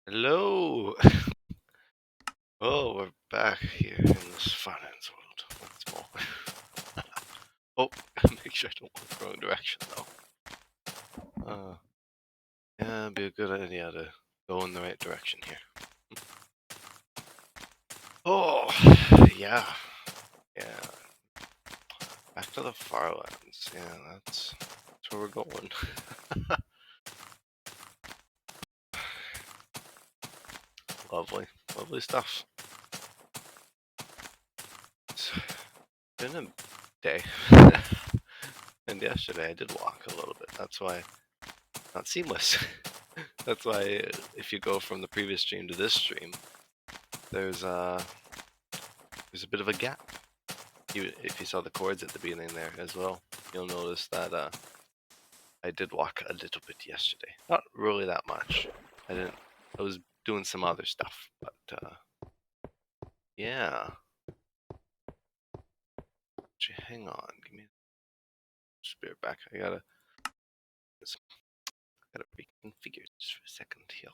Hello! Oh, we're back here in this Farlands world once more. Oh, make sure I don't walk the wrong direction though. Yeah, it'd be a good idea to go in the right direction here. Oh, yeah. Yeah. Back to the Farlands. Yeah, that's where we're going. Lovely. Lovely stuff. It's been a day. And yesterday I did walk a little bit. That's why not seamless. That's why if you go from the previous stream to this stream, there's a bit of a gap. If you saw the chords at the beginning there as well, you'll notice that I did walk a little bit yesterday. Not really that much. I was doing some other stuff, but yeah. Actually, hang on. Give me a spirit back. I gotta reconfigure just for a second here.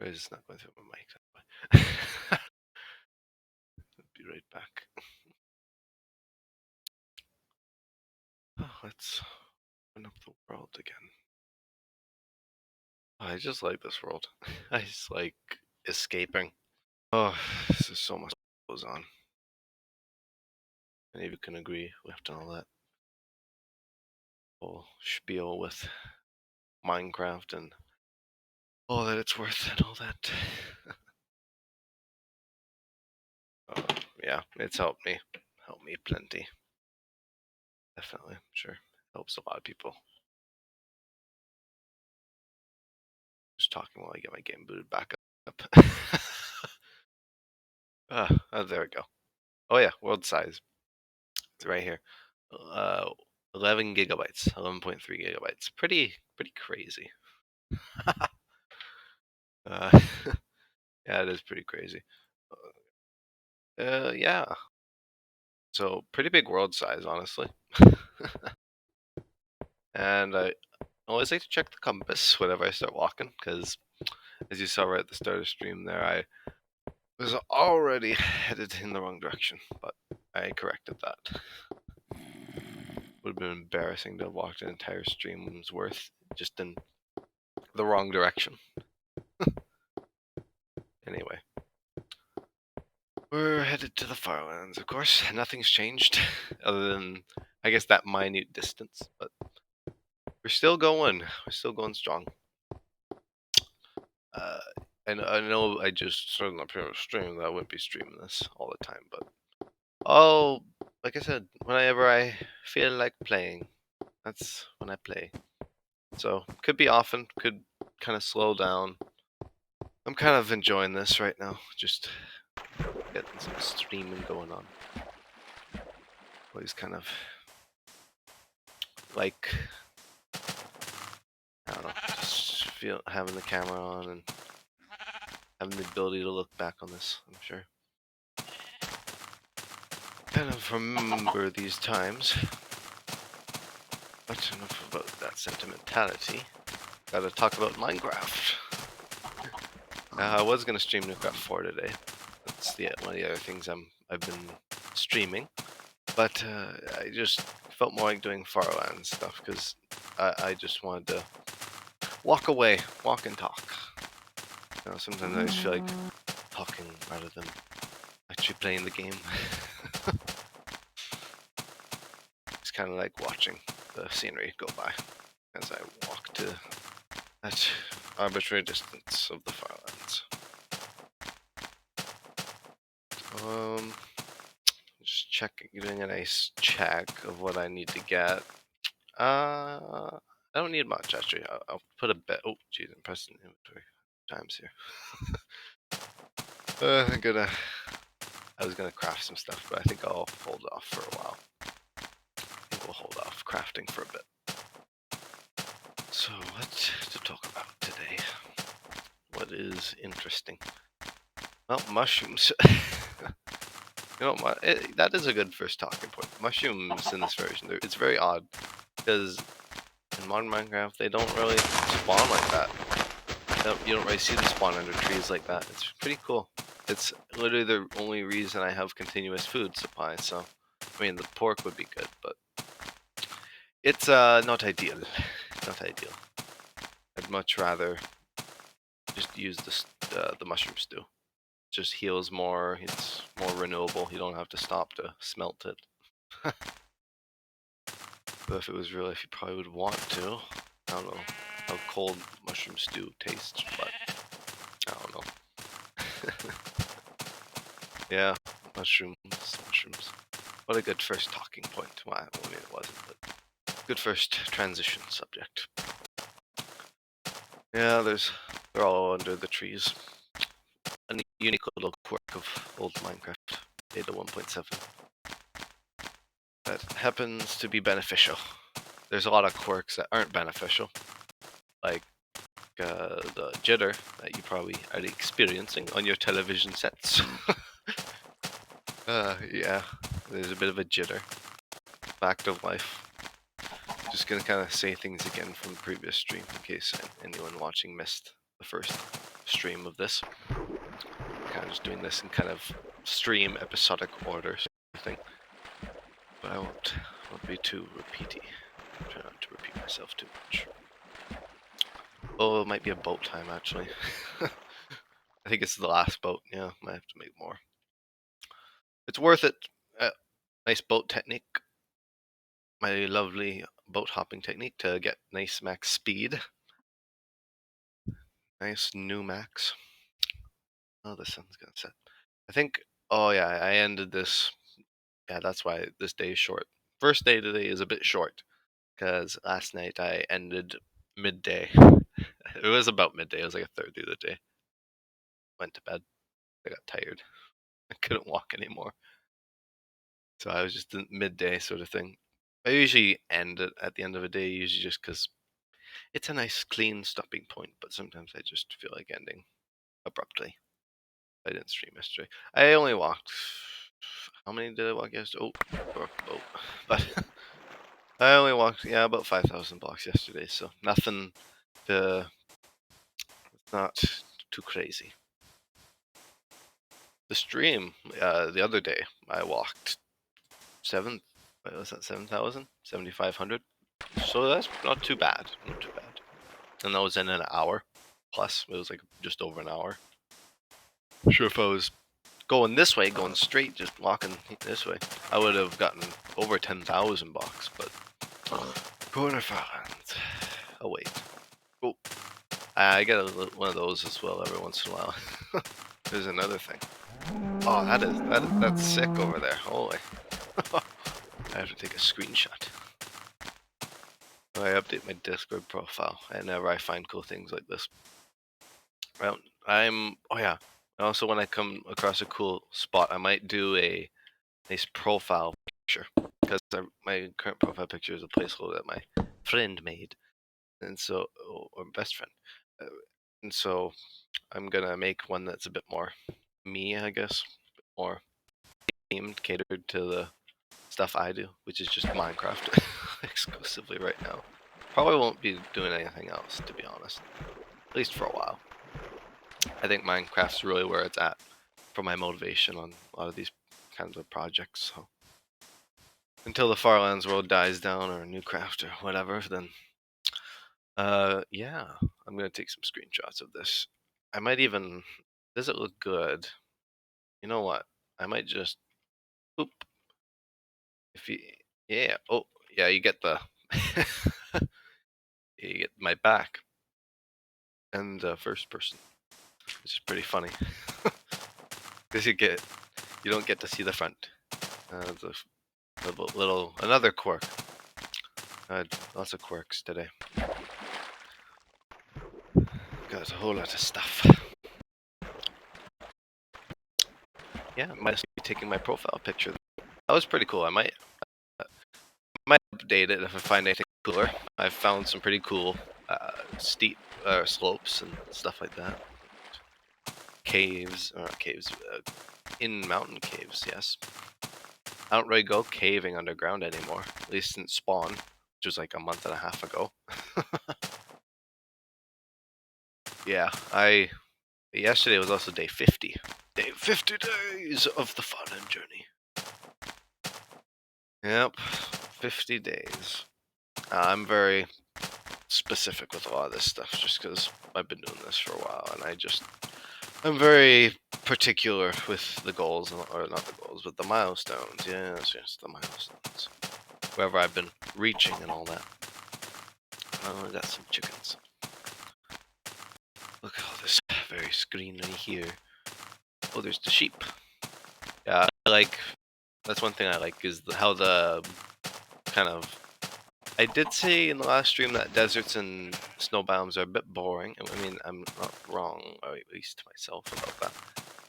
It's not going through my mic. I'll be right back. Oh, let's open up the world again. Oh, I just like this world. I just like escaping. Oh, this is so much goes on. Any of you can agree with all that whole spiel with Minecraft and all that it's worth and all that. Yeah, it's helped me plenty. Definitely, sure, helps a lot of people. Just talking while I get my game booted back up. There we go. Oh yeah, world size. It's right here. 11 gigabytes, 11.3 gigabytes. Pretty crazy. uh, yeah, it is pretty crazy. Yeah. So pretty big world size, honestly. And I always like to check the compass whenever I start walking, because as you saw right at the start of the stream there, I was already headed in the wrong direction, but I corrected that. Would have been embarrassing to have walked an entire stream's worth just in the wrong direction. Anyway. We're headed to the Farlands, of course. Nothing's changed, other than, I guess, that minute distance, but we're still going. We're still going strong. And I know I just started up here stream that I wouldn't be streaming this all the time, but like I said, whenever I feel like playing, that's when I play. So could be often, could kind of slow down. I'm kind of enjoying this right now, just getting some streaming going on. Always kind of like, I don't know, just having the camera on and having the ability to look back on this, I'm sure. Kind of remember these times. But enough about that sentimentality. Gotta talk about Minecraft. I was gonna stream Minecraft 4 today. That's one of the other things I've been streaming. But I just felt more like doing Farlands stuff because I just wanted to walk away, walk and talk. You know, sometimes I just feel like talking rather than actually playing the game. It's kind of like watching the scenery go by as I walk to that arbitrary distance of the Farlands. Just checking, doing a nice check of what I need to get. I don't need much actually. I'll put a bit. Oh, geez, I'm pressing inventory times here. I was gonna craft some stuff, but I think I'll hold off for a while. I think we'll hold off crafting for a bit. So, what to talk about today? What is interesting? Well, mushrooms. You know, that is a good first talking point. Mushrooms in this version, it's very odd because In modern Minecraft, they don't really spawn like that. You don't really see them spawn under trees like that. It's pretty cool. It's literally the only reason I have continuous food supply, so I mean the pork would be good, but it's not ideal. Not ideal. I'd much rather just use the mushroom stew. Just heals more, it's more renewable, you don't have to stop to smelt it. But if it was real life, you probably would want to. I don't know how cold mushroom stew tastes, but I don't know. Yeah, mushrooms. What a good first talking point. Well, I mean, it wasn't, but good first transition subject. Yeah, they're all under the trees. A unique little quirk of old Minecraft, beta 1.7. That happens to be beneficial. There's a lot of quirks that aren't beneficial, like the jitter that you probably are experiencing on your television sets. Yeah, there's a bit of a jitter. Fact of life. Just gonna kind of say things again from the previous stream in case anyone watching missed the first stream of this. Kind of just doing this in kind of stream episodic order, sort of thing. But I won't be too repeaty. Try not to repeat myself too much. Oh, it might be a boat time actually. I think it's the last boat. Yeah, might have to make more. It's worth it. Nice boat technique. My lovely boat hopping technique to get nice max speed. Nice new max. Oh, the sun's gonna set. I think. Oh yeah, I ended this. Yeah, that's why this day is short. First day today is a bit short because last night I ended midday. It was about midday. It was like a third of the day. Went to bed. I got tired. I couldn't walk anymore. So I was just in midday sort of thing. I usually end it at the end of a day, usually just because it's a nice clean stopping point, but sometimes I just feel like ending abruptly. I didn't stream yesterday. I only walked. How many did I walk yesterday? Oh. But I only walked, yeah, about 5,000 blocks yesterday, so nothing to. It's not too crazy. The stream, the other day, I walked 7,000? 7,500? So that's not too bad. Not too bad. And that was in an hour plus. It was like just over an hour. Sure, if I was going this way, going straight, just walking this way, I would have gotten over 10,000 blocks, but going to Farlands. Oh wait. Oh, I get one of those as well every once in a while. There's another thing. Oh, that's sick over there. Holy. I have to take a screenshot. I update my Discord profile whenever I find cool things like this. Well, oh yeah. Also, when I come across a cool spot, I might do a nice profile picture because my current profile picture is a placeholder that my friend made, and so or best friend, and so I'm gonna make one that's a bit more me, I guess, a bit more themed, catered to the stuff I do, which is just Minecraft exclusively right now. Probably won't be doing anything else, to be honest, at least for a while. I think Minecraft's really where it's at for my motivation on a lot of these kinds of projects. So until the Farlands world dies down or Newcraft or whatever, then yeah, I'm gonna take some screenshots of this. I might even. Does it look good? You know what? I might just. Oop. If you. Yeah. Oh, yeah. You get the. You get my back and first person, which is pretty funny. Because you don't get to see the front. Another quirk. Lots of quirks today. Got a whole lot of stuff. Yeah, I might be taking my profile picture. That was pretty cool. I might update it if I find anything cooler. I've found some pretty cool steep slopes and stuff like that. Caves, or not caves, in mountain caves, yes. I don't really go caving underground anymore, at least since spawn, which was like a month and a half ago. Yeah, yesterday was also day 50. Day 50 days of the Farland journey. Yep, 50 days. I'm very specific with a lot of this stuff just because I've been doing this for a while, and I'm very particular with the goals, or not the goals, but the milestones. Yes, the milestones. Wherever I've been reaching and all that. Oh, I got some chickens. Look at all this very greenery here. Oh, there's the sheep. Yeah, that's one thing I like is how the kind of. I did say in the last stream that deserts and snow biomes are a bit boring. I mean, I'm not wrong, or at least to myself about that.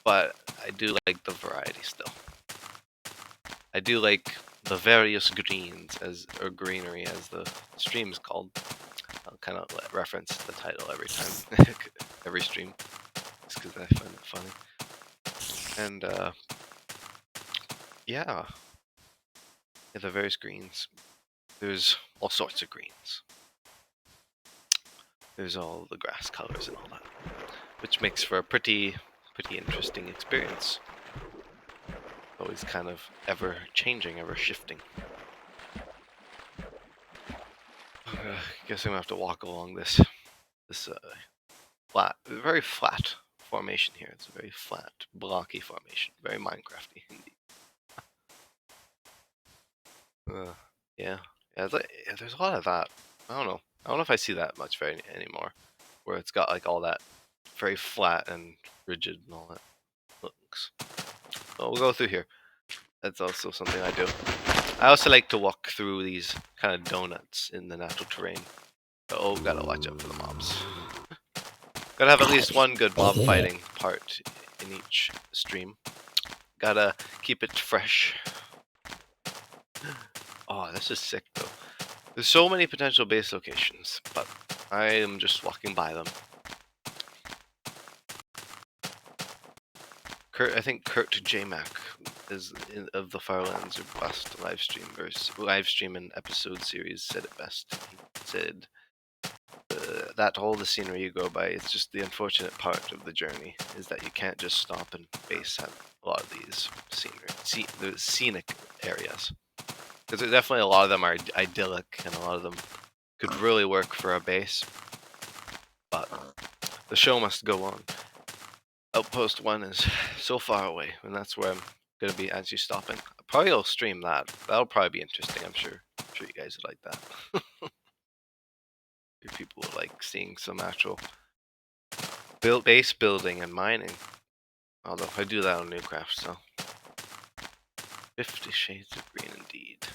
But I do like the variety still. I do like the various greens or greenery as the stream is called. I'll kind of reference the title every time, every stream, just because I find it funny. And yeah, the various greens. There's all sorts of greens. There's all the grass colors and all that, which makes for a pretty interesting experience. Always kind of ever changing, ever shifting. Guess I'm gonna have to walk along this very flat formation here. It's a very flat, blocky formation, very Minecrafty indeed. Yeah, there's a lot of that. I don't know if I see that much anymore, where it's got like all that very flat and rigid and all that looks. Well, we'll go through here. That's also something I do. I also like to walk through these kind of donuts in the natural terrain. Oh, gotta watch out for the mobs. Gotta have at least one good mob fighting part in each stream. Gotta keep it fresh. Oh, this is sick though. There's so many potential base locations, but I am just walking by them. I think Kurt J-Mac of the Farlands or Bust live stream and episode series said it best. He said that all the scenery you go by, it's just the unfortunate part of the journey is that you can't just stop and base at a lot of these the scenic areas. Because definitely a lot of them are idyllic and a lot of them could really work for a base. But the show must go on. Outpost 1 is so far away, and that's where I'm going to be actually stopping. Probably I'll stream that. That'll probably be interesting, I'm sure. I'm sure you guys would like that. People would like seeing some actual base building and mining. Although I do that on Newcraft, so 50 shades of green indeed.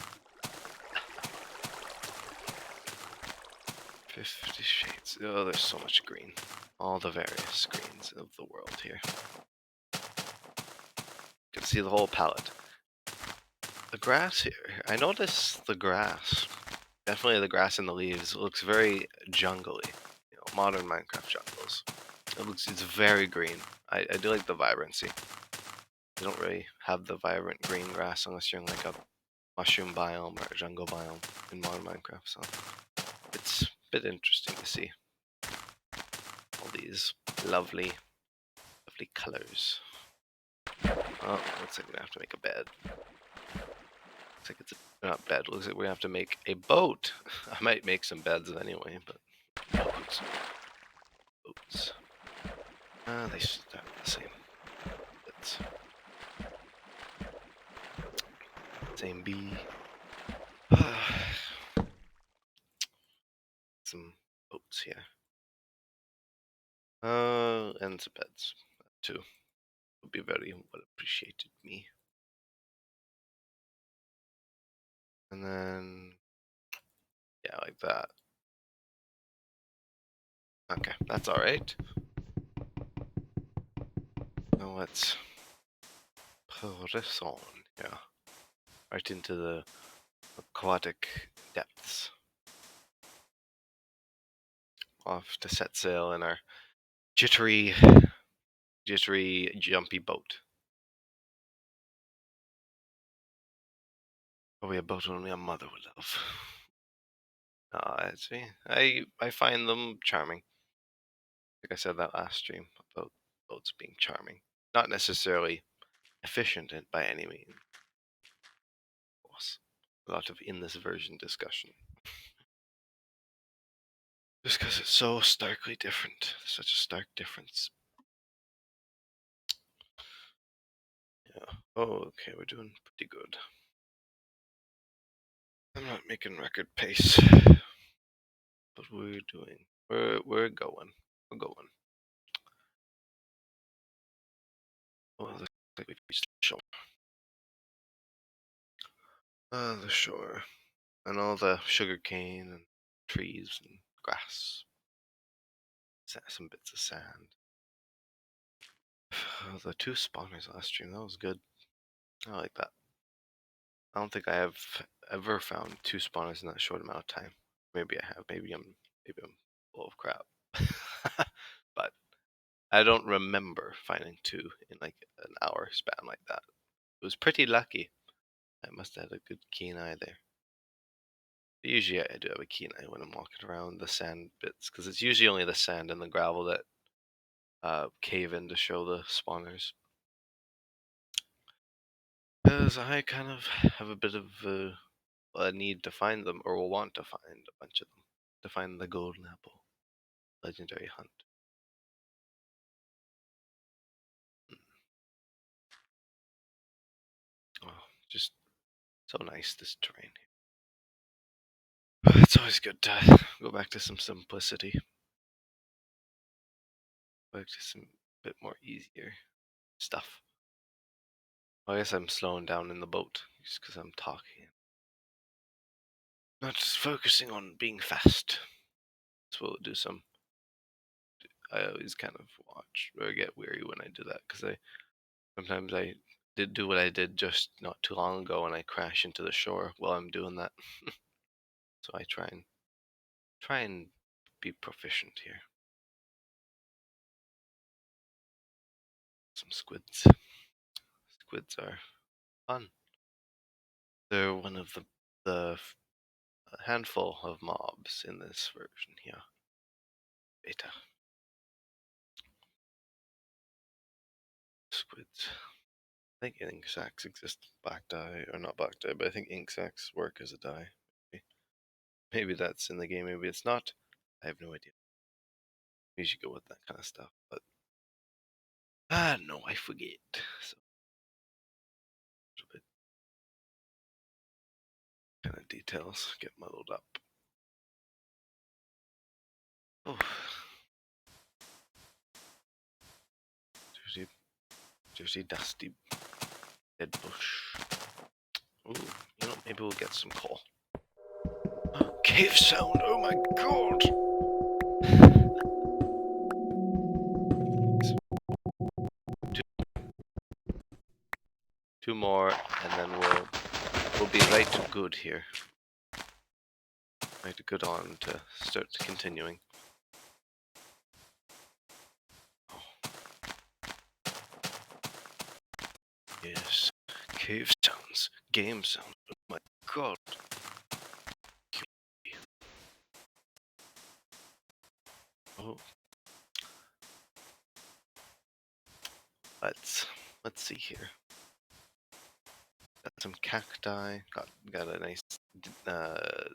50 shades. Oh, there's so much green. All the various greens of the world here. You can see the whole palette. The grass here. I notice the grass. Definitely the grass and the leaves looks very jungly. You know, modern Minecraft jungles. It's very green. I do like the vibrancy. You don't really have the vibrant green grass unless you're in like a mushroom biome or a jungle biome in modern Minecraft, so it's a bit interesting to see all these lovely colors. Oh, looks like we're gonna have to make a bed. Looks like it's not bed. Looks like we're gonna have to make a boat. I might make some beds anyway, but boats. They start the same. Beds. Same bee. Some boats here. And some beds too. Would be very well appreciated me. And then yeah, like that. Okay, that's alright. Now let's press on, yeah. Right into the aquatic depths. Off to set sail in our jittery, jumpy boat. Probably a boat only a mother would love. I see. I find them charming. Like I said that last stream about boats being charming, not necessarily efficient by any means. Of course, a lot of in this version discussion, just because it's so starkly different. Such a stark difference. Yeah. Oh, okay, we're doing pretty good. I'm not making record pace, but we're doing. We're going. We're going. Well, looks like we've reached the shore. The shore, and all the sugar cane and trees and grass. Some bits of sand. The 2 spawners last stream, that was good. I like that. I don't think I have ever found 2 spawners in that short amount of time. Maybe I have. Maybe I'm full of crap. But I don't remember finding 2 in like an hour span like that. It was pretty lucky. I must have had a good keen eye there. But usually I do have a keen eye when I'm walking around the sand bits, because it's usually only the sand and the gravel that cave in to show the spawners. Because I kind of have a bit of a need to find them, or will want to find a bunch of them, to find the golden apple. Legendary hunt. Oh, just so nice, this terrain. It's always good to go back to some simplicity. Back to some bit more easier stuff. Well, I guess I'm slowing down in the boat, just because I'm talking. Not just focusing on being fast. So we'll do some. I always kind of watch or get weary when I do that, because sometimes I did do what I did just not too long ago, and I crash into the shore while I'm doing that. So I try and be proficient here. Some squids. Squids are fun. They're one of the handful of mobs in this version here. Beta. Squids. I think ink sacks exist. Black dye, or not black dye, but I think ink sacks work as a dye. Maybe that's in the game, maybe it's not. I have no idea. You should go with that kind of stuff, but no, I forget. So a little bit kind of details get muddled up. Oh, dirty, dusty dead bush. Ooh, maybe we'll get some coal. Cave sound, oh my god! Two more, and then we'll be right good here. Right good on to start continuing. Oh. Yes, cave sounds, game sounds, oh my god. Oh. Let's see here. Got some cacti. Got a nice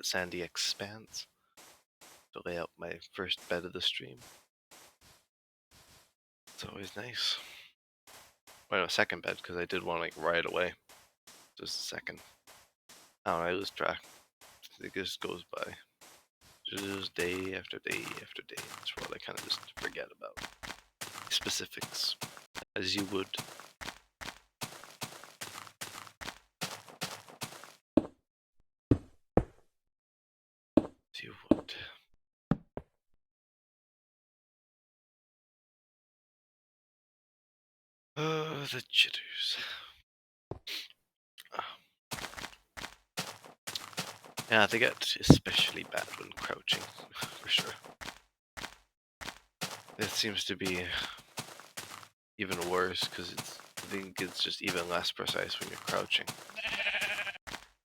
sandy expanse to lay out my first bed of the stream. It's always nice. Well, no, second bed, because I did one like right away. Just a second. I don't know, I lose track. It just goes by. Just day after day after day. That's what I kind of just forget about. Specifics, as you would. As you would. The jitters. Yeah, they get especially bad when crouching, for sure. It seems to be even worse, because I think it's just even less precise when you're crouching.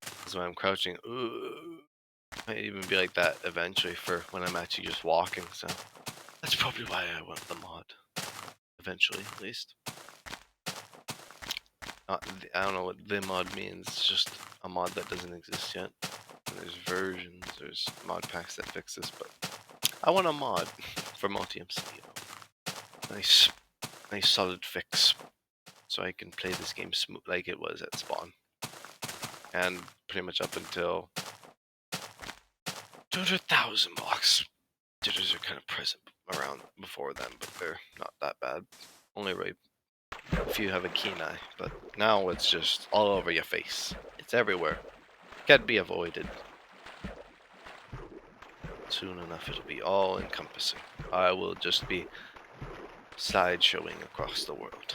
Because when I'm crouching, Might even be like that eventually for when I'm actually just walking, so that's probably why I want the mod. Eventually, at least. I don't know what the mod means, it's just a mod that doesn't exist yet. And there's versions, there's mod packs that fix this, but I want a mod for multi-MC, you know. Nice solid fix, so I can play this game smooth like it was at spawn. And pretty much up until 200,000 blocks. Jitters are kind of present around before then, but they're not that bad. Only right if you have a keen eye, but now it's just all over your face. It's everywhere. Can't be avoided. Soon enough it'll be all encompassing. I will just be sideshowing across the world.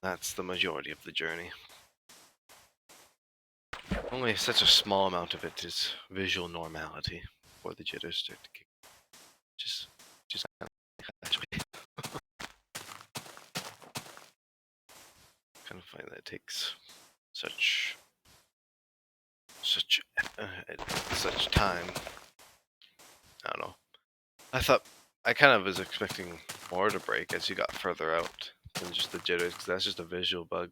That's the majority of the journey. Only such a small amount of it is visual normality before the jitters start to kick. Just kind of actually kind of find that it takes such time. I don't know. I kind of was expecting more to break as you got further out than just the jitters, because that's just a visual bug.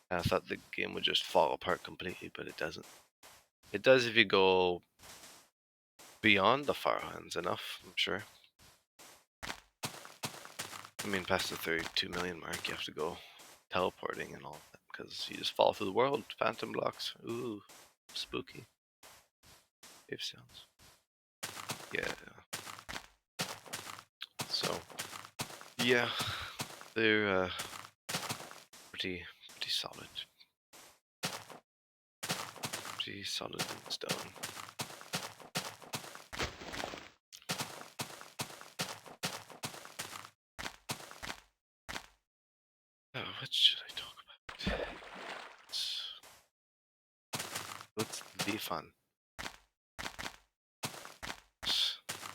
And I thought the game would just fall apart completely, but it doesn't. It does if you go beyond the Farlands enough, I'm sure. I mean, past the 32 million mark, you have to go teleporting and all that, because you just fall through the world. Phantom blocks. Ooh, spooky. Cave sounds. Yeah. So, yeah, they're pretty solid. Pretty solid in stone. Oh, what should I talk about? What's the fun?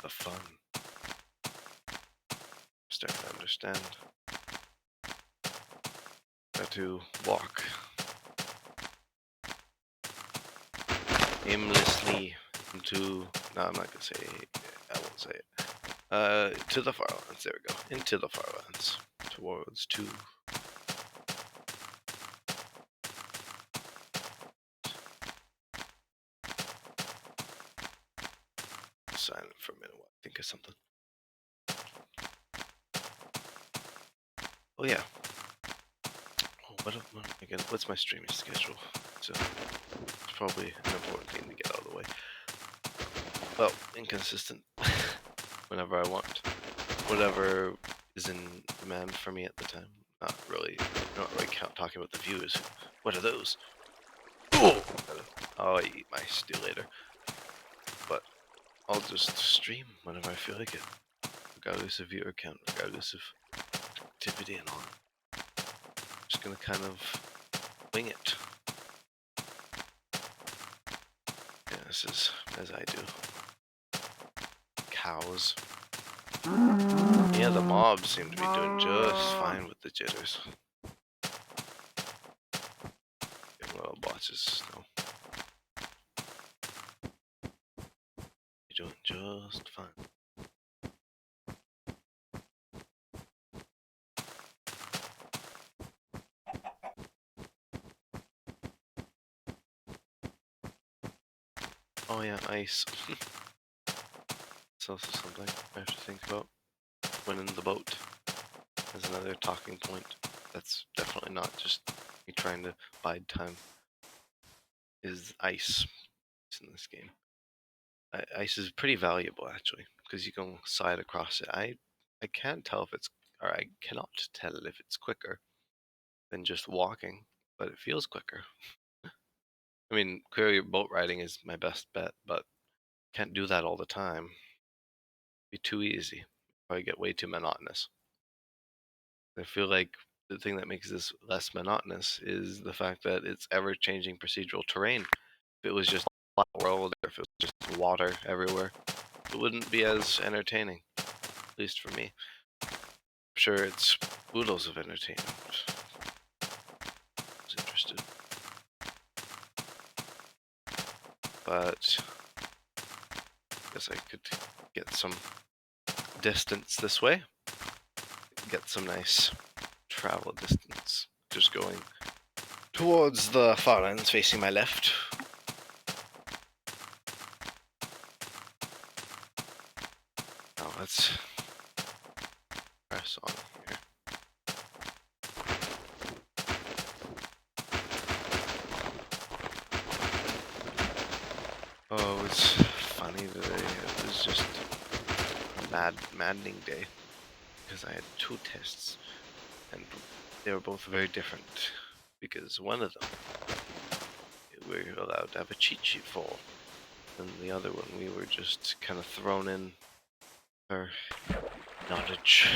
The fun. Starting to understand. How to walk aimlessly into. No, I'm not gonna say. I won't say it. To the Farlands. There we go. Into the Farlands. Towards two. Silent for a minute while I think of something. Oh yeah. Oh, again? What's my streaming schedule? It's probably an important thing to get out of the way. Well, inconsistent. Whenever I want. Whatever is in demand for me at the time. Not really talking about the views. What are those? Oh! I'll eat my stew later. But I'll just stream whenever I feel like it. Regardless of viewer count, regardless of activity and all. Just gonna kind of wing it. Yeah, this is as I do. Cows. Yeah, the mobs seem to be doing just fine with the jitters. Little bosses, no. You're doing just fine. Oh yeah, ice. It's also something I have to think about. When in the boat is another talking point. That's definitely not just me trying to bide time. Is ice in this game. Ice is pretty valuable actually, because you can slide across it. I can't tell if it's, or I cannot tell if it's quicker than just walking, but it feels quicker. I mean, clearly boat riding is my best bet, but can't do that all the time. Be too easy. Probably get way too monotonous. I feel like the thing that makes this less monotonous is the fact that it's ever-changing procedural terrain. If it was just a flat world, or if it was just water everywhere, it wouldn't be as entertaining, at least for me. I'm sure it's oodles of entertainment. I was interested. but I guess I could get some distance this way. Get some nice travel distance. Just going towards the Farlands, facing my left. Now let's press on here. Oh, it's funny today. It was just a maddening day because I had 2 tests and they were both very different. Because one of them we were allowed to have a cheat sheet for, and the other one we were just kind of thrown in our knowledge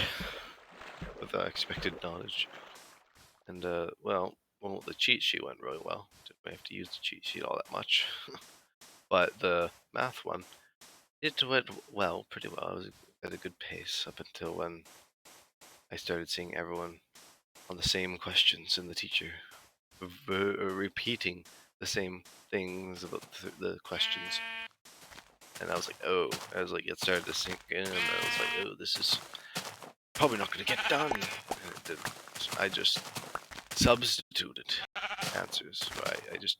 with expected knowledge. And well, the cheat sheet went really well. Didn't have to use the cheat sheet all that much. But the math one, it went well, pretty well. I was at a good pace up until when I started seeing everyone on the same questions and the teacher repeating the same things about the questions. And I was like, oh, it started to sink in, and I was like, oh, this is probably not going to get done. And it didn't. So I just substituted answers. I just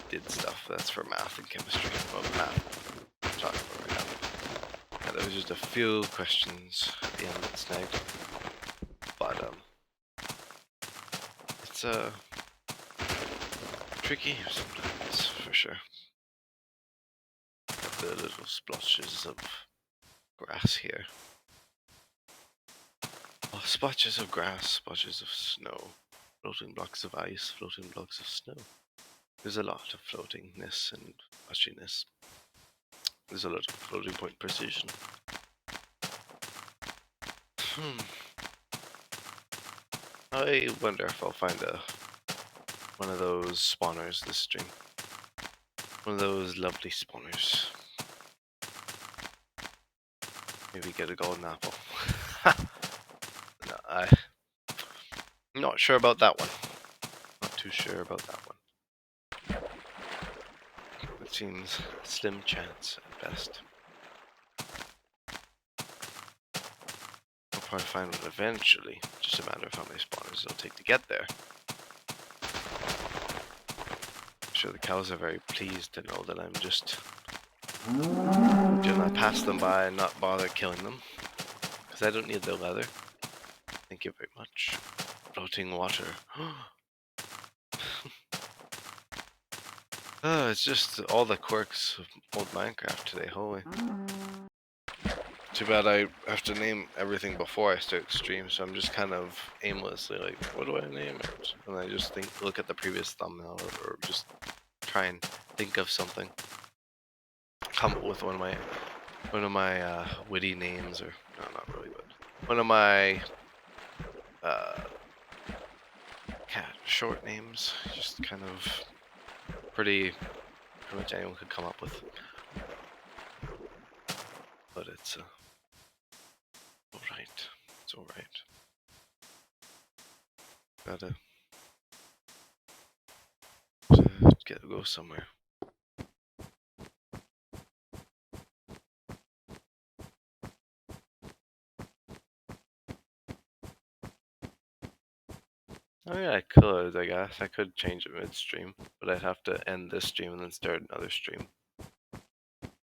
did stuff that's for math and chemistry. Well, math I'm talking about right now. And there was just a few questions at the end that snagged. But it's tricky sometimes, for sure. Got the little splotches of grass here. Oh, splotches of grass, splotches of snow, floating blocks of ice, floating blocks of snow. There's a lot of floatingness and mushiness. There's a lot of floating point precision. I wonder if I'll find one of those spawners this stream. One of those lovely spawners. Maybe get a golden apple. No, I'm not sure about that one. Not too sure about that one. It seems slim chance at best. I'll probably find one eventually. Just a matter of how many spawners it'll take to get there. I'm sure the cows are very pleased to know that I'm just gonna pass them by and not bother killing them. Because I don't need their leather. Thank you very much. Floating water. Oh, it's just all the quirks of old Minecraft today, holy. Too bad I have to name everything before I start the stream, so I'm just kind of aimlessly like, what do I name it? And I just look at the previous thumbnail or just try and think of something. Come up with one of my witty names, or no, not really, but one of my short names. Just kind of pretty much anyone could come up with. But it's alright. It's alright. Gotta go somewhere. Oh yeah, I could, I guess. I could change it midstream, but I'd have to end this stream and then start another stream.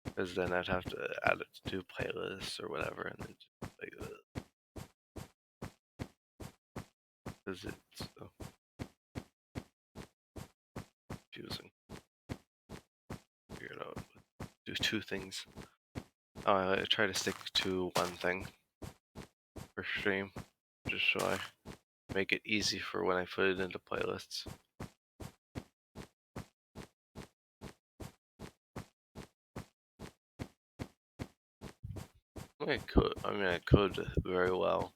Because then I'd have to add it to 2 playlists or whatever, and then just like, because it's so confusing. Figure it out. Do 2 things. Oh, I try to stick to one thing per stream, just so I make it easy for when I put it into playlists. I could very well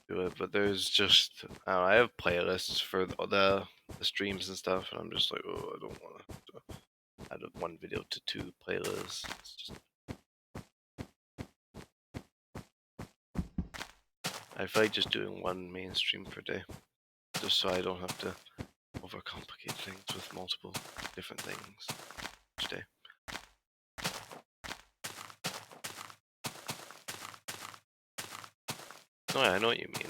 do it, but there's just, I have playlists for the streams and stuff, and I'm just like, oh, I don't want to add 1 video to 2 playlists. It's just, I feel like just doing 1 main stream per day, just so I don't have to overcomplicate things with multiple different things each day. Oh yeah, I know what you mean.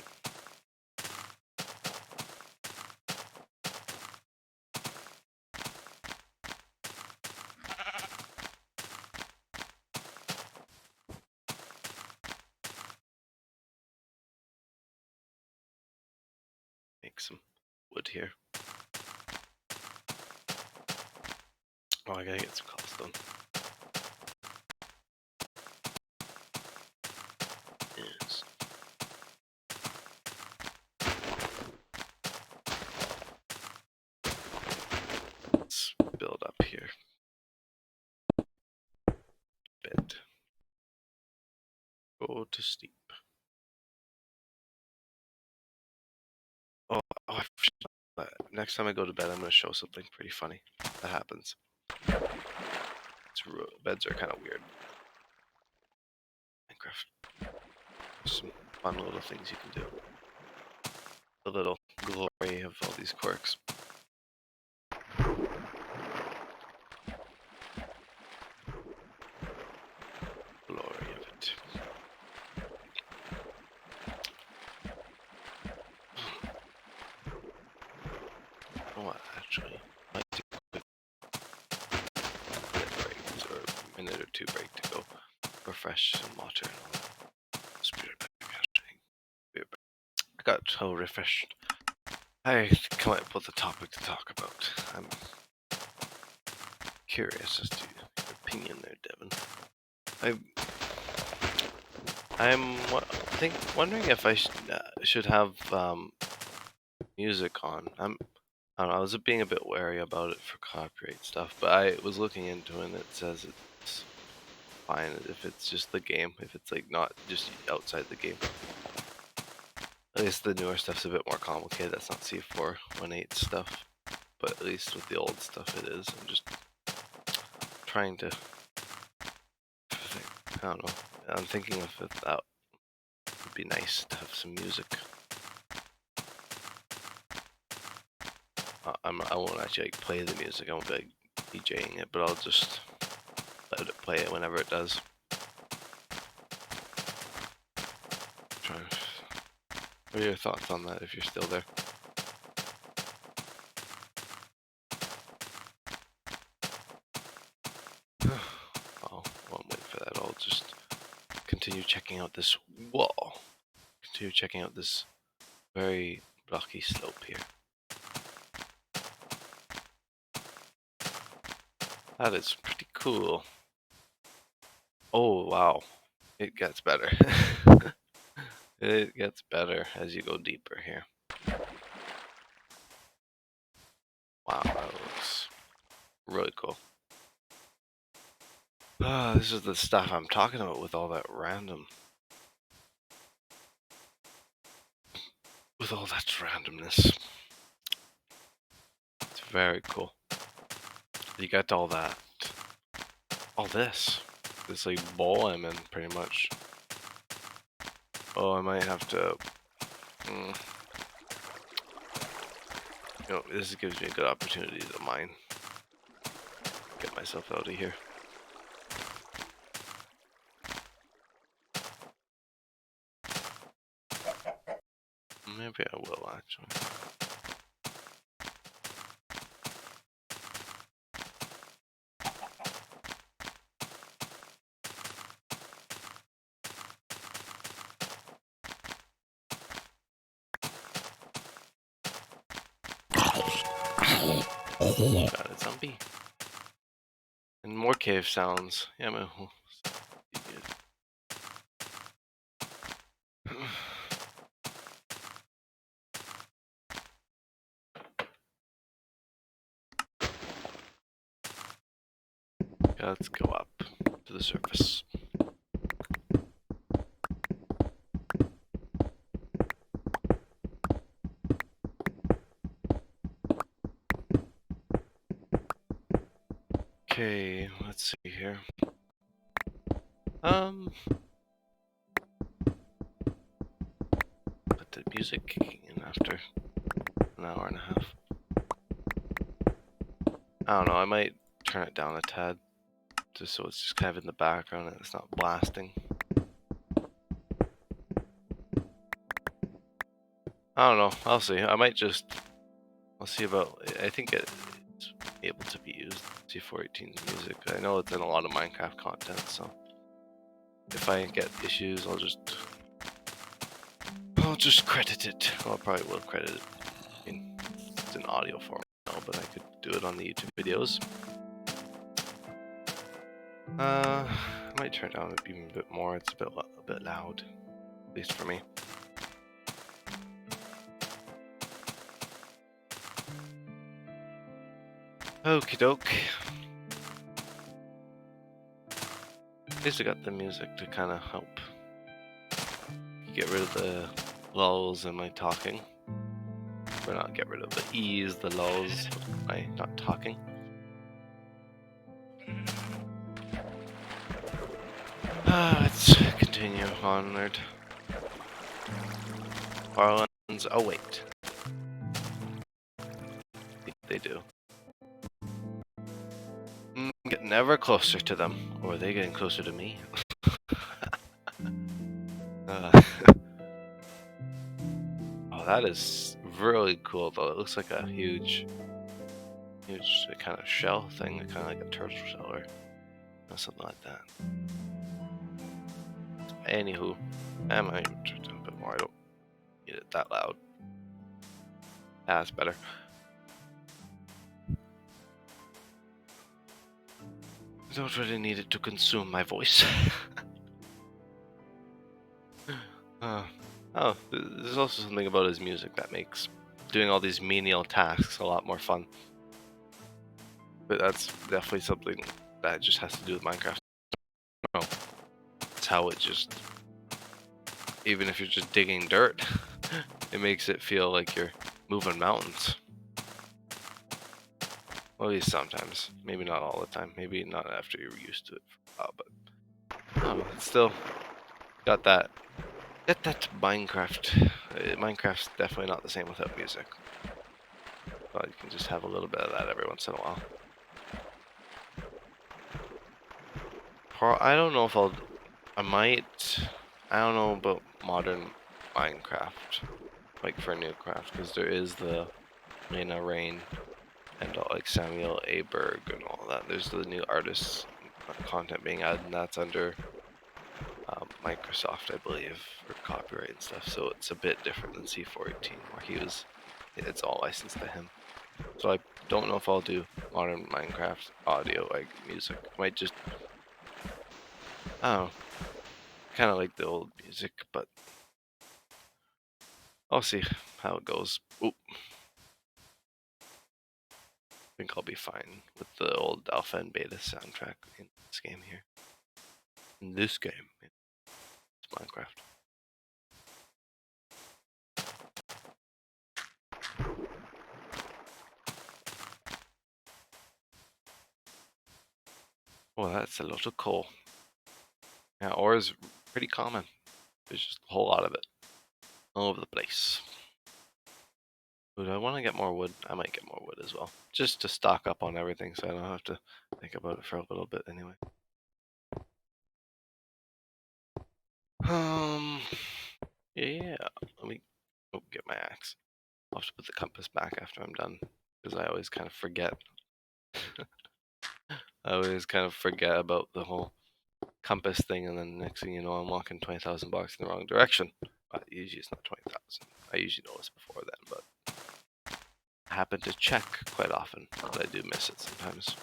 Make some wood here. Oh, I gotta get some cobblestone. Yes. Let's build up here. Bed. Go to sleep. Oh, next time I go to bed, I'm gonna show something pretty funny that happens. Beds are kind of weird. Minecraft. Some fun little things you can do. The little glory of all these quirks. Glory of it. Oh, what, actually, I might do a minute break, or a minute or two break to go refresh some water and all that. Let's be right back, actually. I got so refreshed. I come up with a topic to talk about. I'm curious as to your opinion there, Devin. I'm wondering if I should have music on. I don't know, I was being a bit wary about it for copyright stuff, but I was looking into it and it says it's fine if it's just the game, if it's like not just outside the game. At least the newer stuff's a bit more complicated. That's not C418 stuff, but at least with the old stuff it is. I'm just trying to I don't know. I'm thinking if that would be nice to have some music. I won't actually like, play the music. I won't be like, DJing it, but I'll just let it play it whenever it does. What are your thoughts on that? If you're still there. Well, won't wait for that. I'll just continue checking out this wall. Continue checking out this very blocky slope here. That is pretty cool. Oh, wow. It gets better. It gets better as you go deeper here. Wow, that looks really cool. This is the stuff I'm talking about with all that random. With all that randomness. It's very cool. You got all that. All this. This like bowl I'm in, pretty much. Oh, I might have to... You know, this gives me a good opportunity to mine. Get myself out of here. Maybe I will, actually. Got a zombie. And more cave sounds. Yeah, man. Yeah, let's go up to the surface. Okay, let's see here. Put the music kicking in after an hour and a half. I don't know, I might turn it down a tad, just so it's just kind of in the background and it's not blasting. I don't know, I'll see. I'll see about, I think it's able to be used, C418's music. I know it's in a lot of Minecraft content, so if I get issues, I'll just credit it. Well, I probably will credit it. I mean, it's an audio format now, but I could do it on the YouTube videos. I might turn it down even a bit more. It's a bit loud, at least for me. Okie doke. At least I got the music to kind of help get rid of the lulls in my talking. Or not get rid of, but ease the lulls of my not talking. Let's continue onward. Farlands. Oh wait, they do. Getting ever closer to them, or are they getting closer to me? Oh, that is really cool though. It looks like a huge kind of shell thing, kind of like a turtle shell or something like that. Anywho, I might turn it a bit more. I don't need it that loud. That's better. I don't really need it to consume my voice. Oh, there's also something about his music that makes doing all these menial tasks a lot more fun. But that's definitely something that just has to do with Minecraft. No, it's how it just, even if you're just digging dirt, it makes it feel like you're moving mountains. Well, at least sometimes. Maybe not all the time. Maybe not after you're used to it for a while, but it's still got that. Get that Minecraft. Minecraft's definitely not the same without music. But you can just have a little bit of that every once in a while. I don't know if I might. I don't know about modern Minecraft, like for new craft, because there is the Lena Rain and like Samuel Aberg and all that. There's the new artists content being added, and that's under Microsoft, I believe, for copyright and stuff. So it's a bit different than C418, where it's all licensed to him. So I don't know if I'll do modern Minecraft audio, like music. I might just, I don't know, kind of like the old music, but I'll see how it goes. Oop. I think I'll be fine with the old alpha and beta soundtrack in this game here. In this game, it's Minecraft. Oh, that's a lot of coal. Yeah, ore is pretty common. There's just a whole lot of it all over the place. Would I want to get more wood? I might get more wood as well, just to stock up on everything, so I don't have to think about it for a little bit anyway. Yeah. Let me get my axe. I'll have to put the compass back after I'm done, because I always kind of forget. I always kind of forget about the whole compass thing, and then next thing you know, I'm walking 20,000 blocks in the wrong direction. But usually it's not 20,000. I usually know this before then, but I happen to check quite often, but I do miss it sometimes.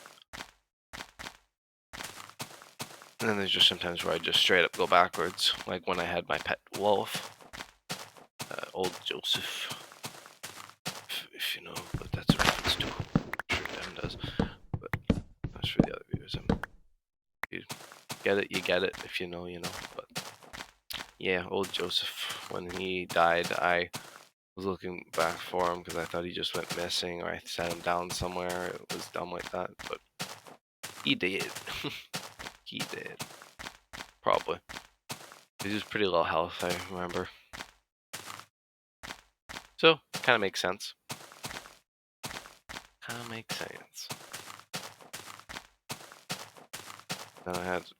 And then there's just sometimes where I just straight up go backwards, like when I had my pet wolf, old Joseph, if you know what that's a reference to. I'm sure Dan does, but that's for the other viewers. You get it, you get it. If you know, you know. But yeah, old Joseph, when he died, I was looking back for him because I thought he just went missing, or I set him down somewhere. It was dumb like that, but he did. He did. Probably. He was pretty low health, I remember. So, kind of makes sense. Kind of makes sense. And I've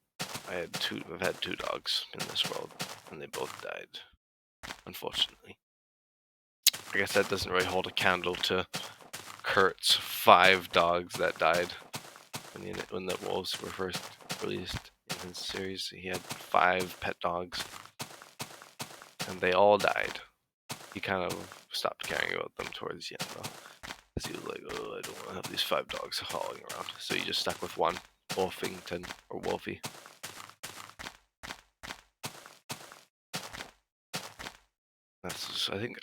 had two dogs in this world, and they both died, unfortunately. I guess that doesn't really hold a candle to Kurt's 5 dogs that died when the wolves were first released in his series. He had 5 pet dogs, and they all died. He kind of stopped caring about them towards the end, though, because he was like, "Oh, I don't want to have these 5 dogs hauling around." So he just stuck with one, Wolfington or Wolfie.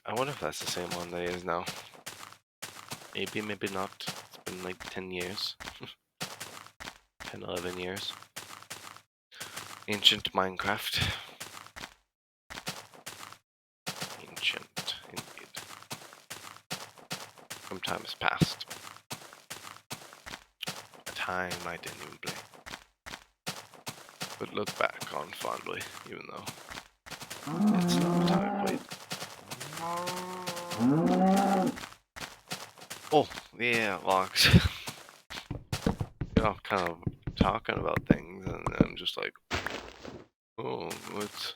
I wonder if that's the same one that he is now. Maybe, maybe not. It's been like 10 years. 10, 11 years. Ancient Minecraft. Ancient, indeed. Some time has passed. A time I didn't even play. But look back on fondly, even though it's not the time I played. Oh, yeah, logs. You know, kind of talking about things, and I'm just like, oh, let's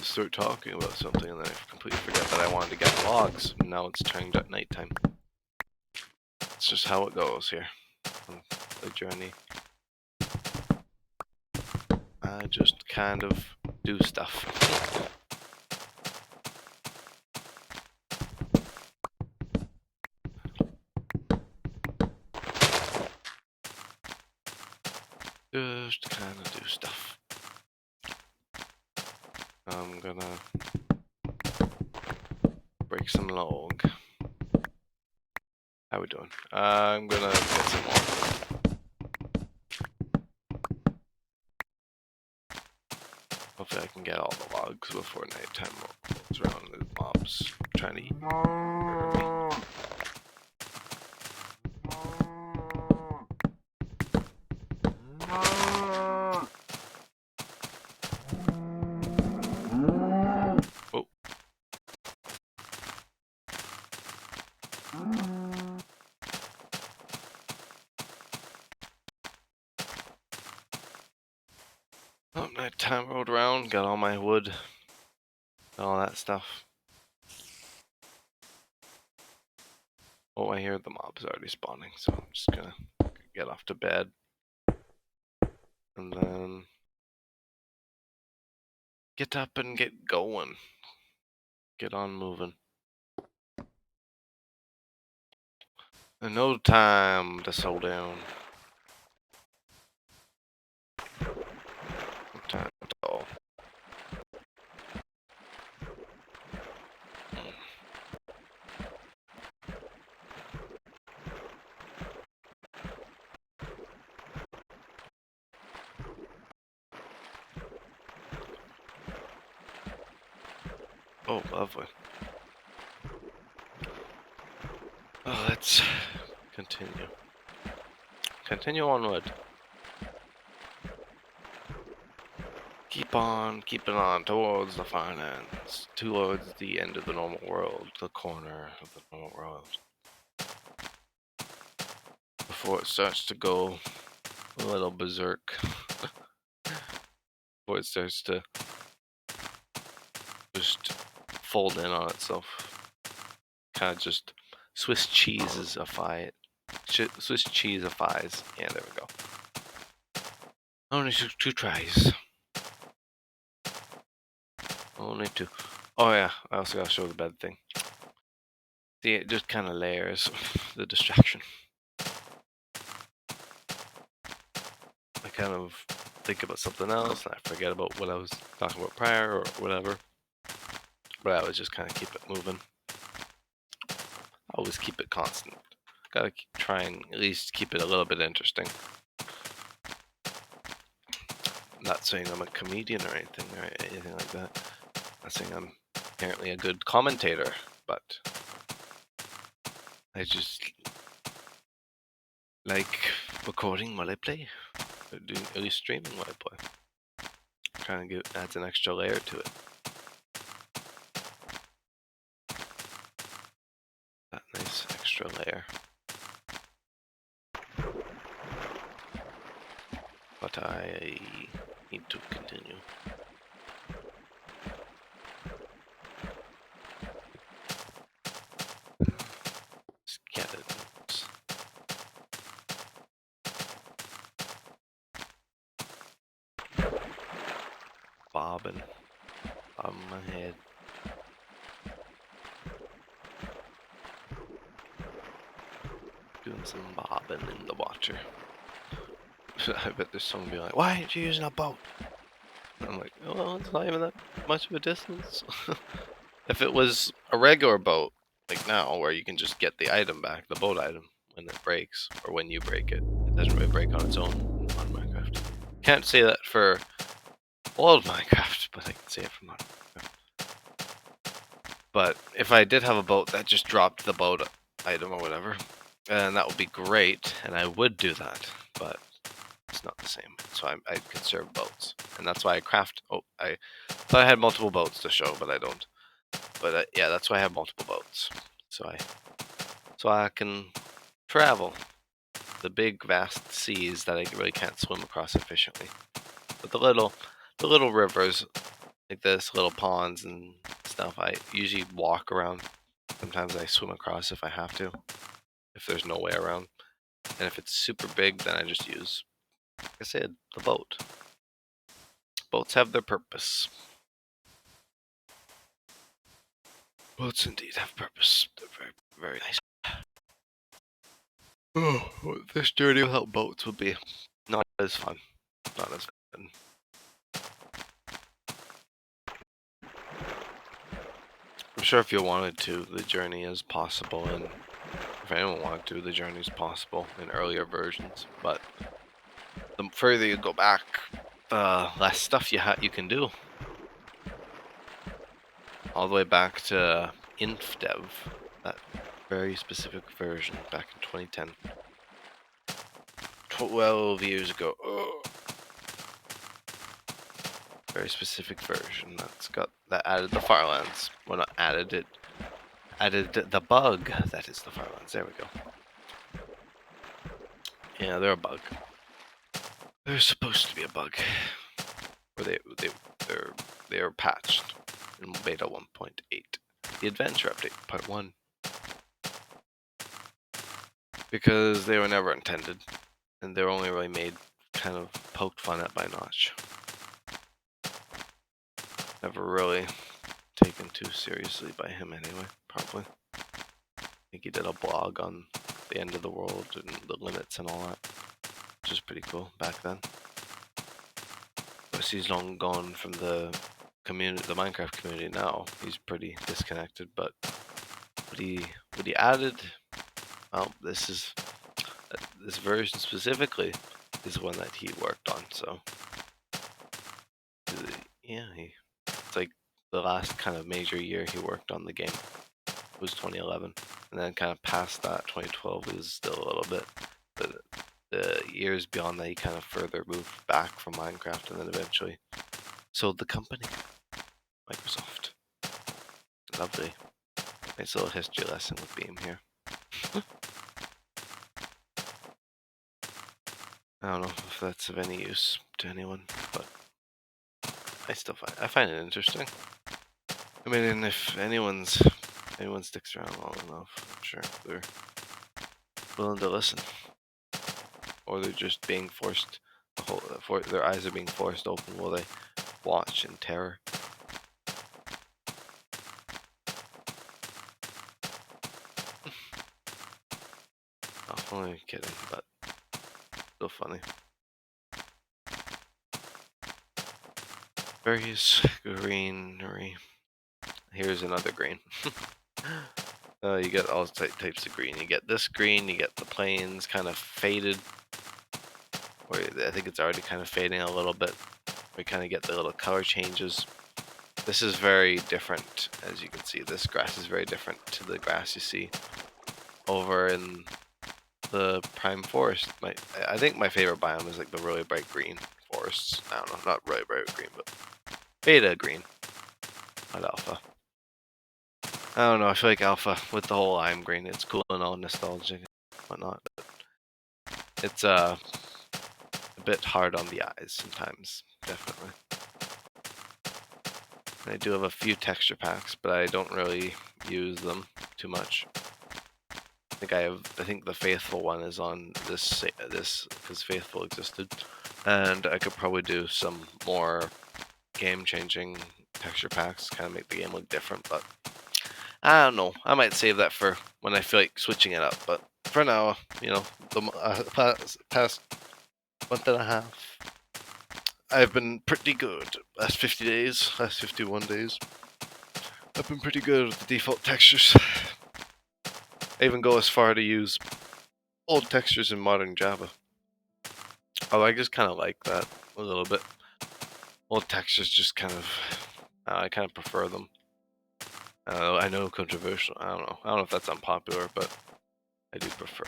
start talking about something, and then I completely forget that I wanted to get logs, and now it's turned at nighttime. It's just how it goes here on the journey. I just kind of do stuff. Just kind of do stuff. I'm gonna break some log. How we doing? I'm gonna get some more. Hopefully I can get all the logs before nighttime rolls around. The mobs trying to eat me. Oh. Oh, nighttime rolled around, got all my wood, all that stuff. Oh, I hear the mobs already spawning, so I'm just gonna get off to bed. And then get up and get going. Get on moving. And no time to slow down. No time at all. Oh, lovely. Oh, let's continue. Continue onward. Keep on keeping on towards the Farlands, towards the end of the normal world, the corner of the normal world. Before it starts to go a little berserk. Before it starts to just fold in on itself. Kind of just Swiss cheese-ify it. Swiss cheese-ifies. Yeah, there we go. Only 2 tries. Only 2. Oh yeah, I also gotta show the bed thing. See, it just kind of layers the distraction. I kind of think about something else, and I forget about what I was talking about prior or whatever. But I always just kind of keep it moving. Always keep it constant. Gotta try and at least keep it a little bit interesting. Not saying I'm a comedian or anything like that. Not saying I'm apparently a good commentator, but I just like recording while I play. Or doing, at least streaming while I play. Trying to adds an extra layer to it. That nice extra layer. But but I need to continue. Skeletons. Bobbing on my head. Doing some bobbing in the water. I bet there's someone be like, why aren't you using a boat? And I'm like, well, it's not even that much of a distance. If it was a regular boat, like now, where you can just get the item back, the boat item, when it breaks, or when you break it, it doesn't really break on its own on Minecraft. Can't say that for old Minecraft, but I can say it for modern Minecraft. But if I did have a boat that just dropped the boat item or whatever, and that would be great, and I would do that, but it's not the same. So I conserve boats, and that's why I craft. Oh, I thought I had multiple boats to show, but I don't. But yeah, that's why I have multiple boats, so I can travel the big vast seas that I really can't swim across efficiently. But the little rivers like this, little ponds and stuff, I usually walk around. Sometimes I swim across if I have to, if there's no way around. And if it's super big, then I just use, like I said, the boat. Boats have their purpose. Boats indeed have purpose. They're very, very nice. Oh, this journey without boats would be not as fun. Not as fun. I'm sure if you wanted to, the journey is possible, and if anyone wanted to, the journey is possible in earlier versions. But the further you go back, the less stuff you can do. All the way back to InfDev, that very specific version back in 2010. 12 years ago. Oh. Very specific version that added the Farlands. Well, not added it. Added the bug that is the Farlands. There we go. Yeah, they're a bug. They're supposed to be a bug. Or they're patched in beta 1.8. The adventure update, part 1. Because they were never intended, and they're only really made kind of poked fun at by Notch. Never really taken too seriously by him anyway, probably. I think he did a blog on the end of the world and the limits and all that, which is pretty cool back then. But he's long gone from the community, the Minecraft community now. He's pretty disconnected, but what he added, well, this version specifically is one that he worked on, so yeah, it's like the last kind of major year he worked on the game was 2011, and then kind of past that 2012 is still a little bit, but the years beyond that he kind of further moved back from Minecraft, and then eventually sold the company, Microsoft. Lovely. Nice little history lesson with Beam here. I don't know if that's of any use to anyone, but I find it interesting. I mean, and if anyone sticks around long enough, I'm sure they're willing to listen, or they're just being forced. Their eyes are being forced open while they watch in terror. I'm only kidding, but still funny. Various greenery. Here's another green. You get all types of green. You get this green, you get the plains kind of faded. Or I think it's already kind of fading a little bit. We kind of get the little color changes. This is very different, as you can see. This grass is very different to the grass you see over in the prime forest. I think my favorite biome is like the really bright green forests. I don't know, not really bright green, but beta green, not alpha. I don't know, I feel like alpha with the whole lime green, it's cool and all nostalgic and whatnot. But it's a bit hard on the eyes sometimes, definitely. I do have a few texture packs, but I don't really use them too much. I think the Faithful one is on this because Faithful existed, and I could probably do some more game-changing texture packs, kind of make the game look different. But I don't know. I might save that for when I feel like switching it up. But for now, you know, the past month and a half, I've been pretty good. Last 50 days, last 51 days, I've been pretty good with the default textures. I even go as far to use old textures in modern Java. Oh, I just kind of like that a little bit. Old textures just kind of, I kind of prefer them. I know controversial. I don't know if that's unpopular, but I do prefer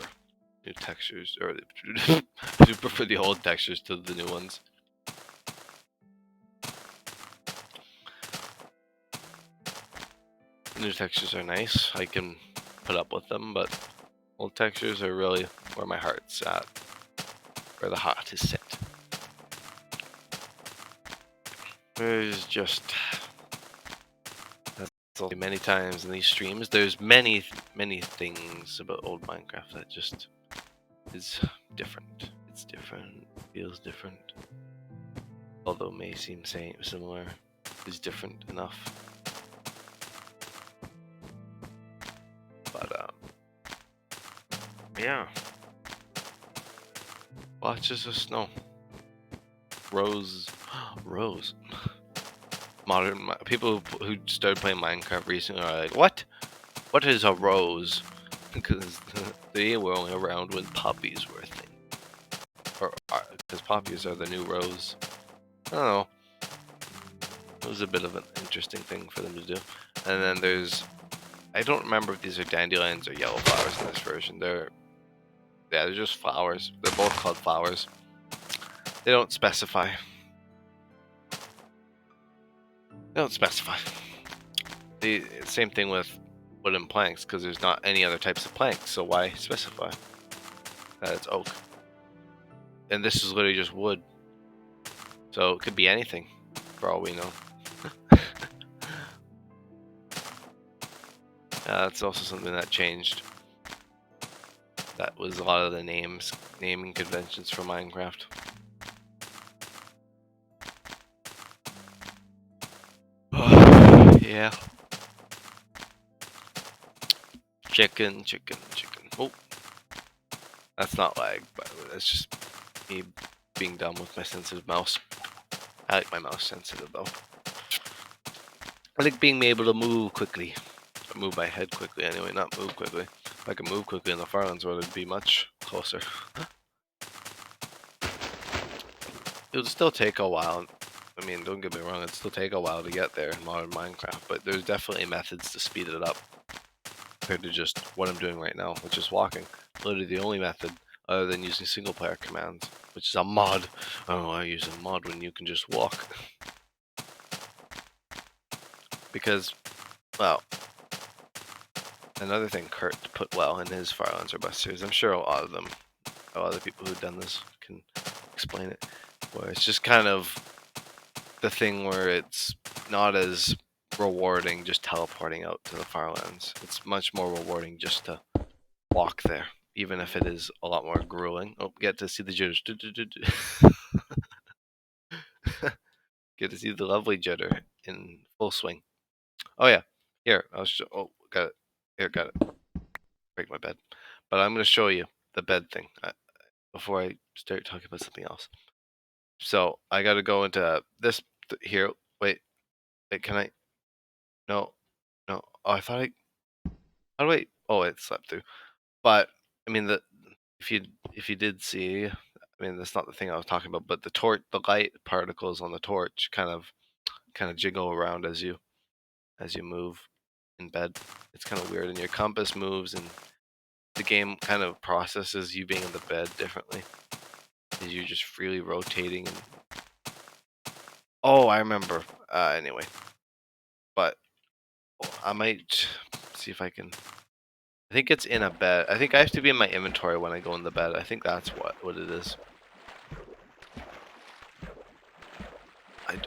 new textures, or I do prefer the old textures to the new ones. The new textures are nice. I can put up with them, but old textures are really where my heart's at, where the heart is set. There's just many times in these streams. There's many things about old Minecraft that just is different. It's different. Feels different. Although it may seem similar, is different enough. But yeah. Watches of snow. Rose. Modern people who started playing Minecraft recently are like, what? What is a rose? Because they were only around when poppies were a thing. Or because poppies are the new rose. I don't know. It was a bit of an interesting thing for them to do. And then there's, I don't remember if these are dandelions or yellow flowers in this version. They're just flowers. They're both called flowers. They don't specify. The same thing with wooden planks, because there's not any other types of planks, so why specify that it's oak? And this is literally just wood. So it could be anything, for all we know. That's also something that changed. That was a lot of the naming conventions for Minecraft. Yeah. Chicken. Oh. That's not lag, but that's just me being done with my sensitive mouse. I like my mouse sensitive, though. I like being able to move quickly. Move my head quickly, anyway, not move quickly. If I could move quickly in the Farlands world, it'd be much closer. It would still take a while. I mean, don't get me wrong, it'd still take a while to get there in modern Minecraft, but there's definitely methods to speed it up compared to just what I'm doing right now, which is walking. Literally the only method other than using single player commands, which is a mod. I don't know why I use a mod when you can just walk. Because, well, another thing Kurt put well in his Farlands Robust series, I'm sure a lot of the people who've done this can explain it, where it's just kind of the thing where it's not as rewarding just teleporting out to the Farlands. It's much more rewarding just to walk there, even if it is a lot more grueling. Oh, get to see the jitters. Get to see the lovely jitter in full swing. Oh yeah, here oh, got it. Here, got it. Break my bed, but I'm gonna show you the bed thing before I start talking about something else. So I got to go into this here. Wait, can I? No. Oh, I thought I. How do I? Oh, it slept through. But I mean, if you did see, I mean, that's not the thing I was talking about. But the light particles on the torch kind of jiggle around as you move in bed. It's kind of weird, and your compass moves, and the game kind of processes you being in the bed differently. As you're just freely rotating. Oh, I remember. Anyway, but I might see if I can. I think it's in a bed. I think I have to be in my inventory when I go in the bed. I think that's what it is.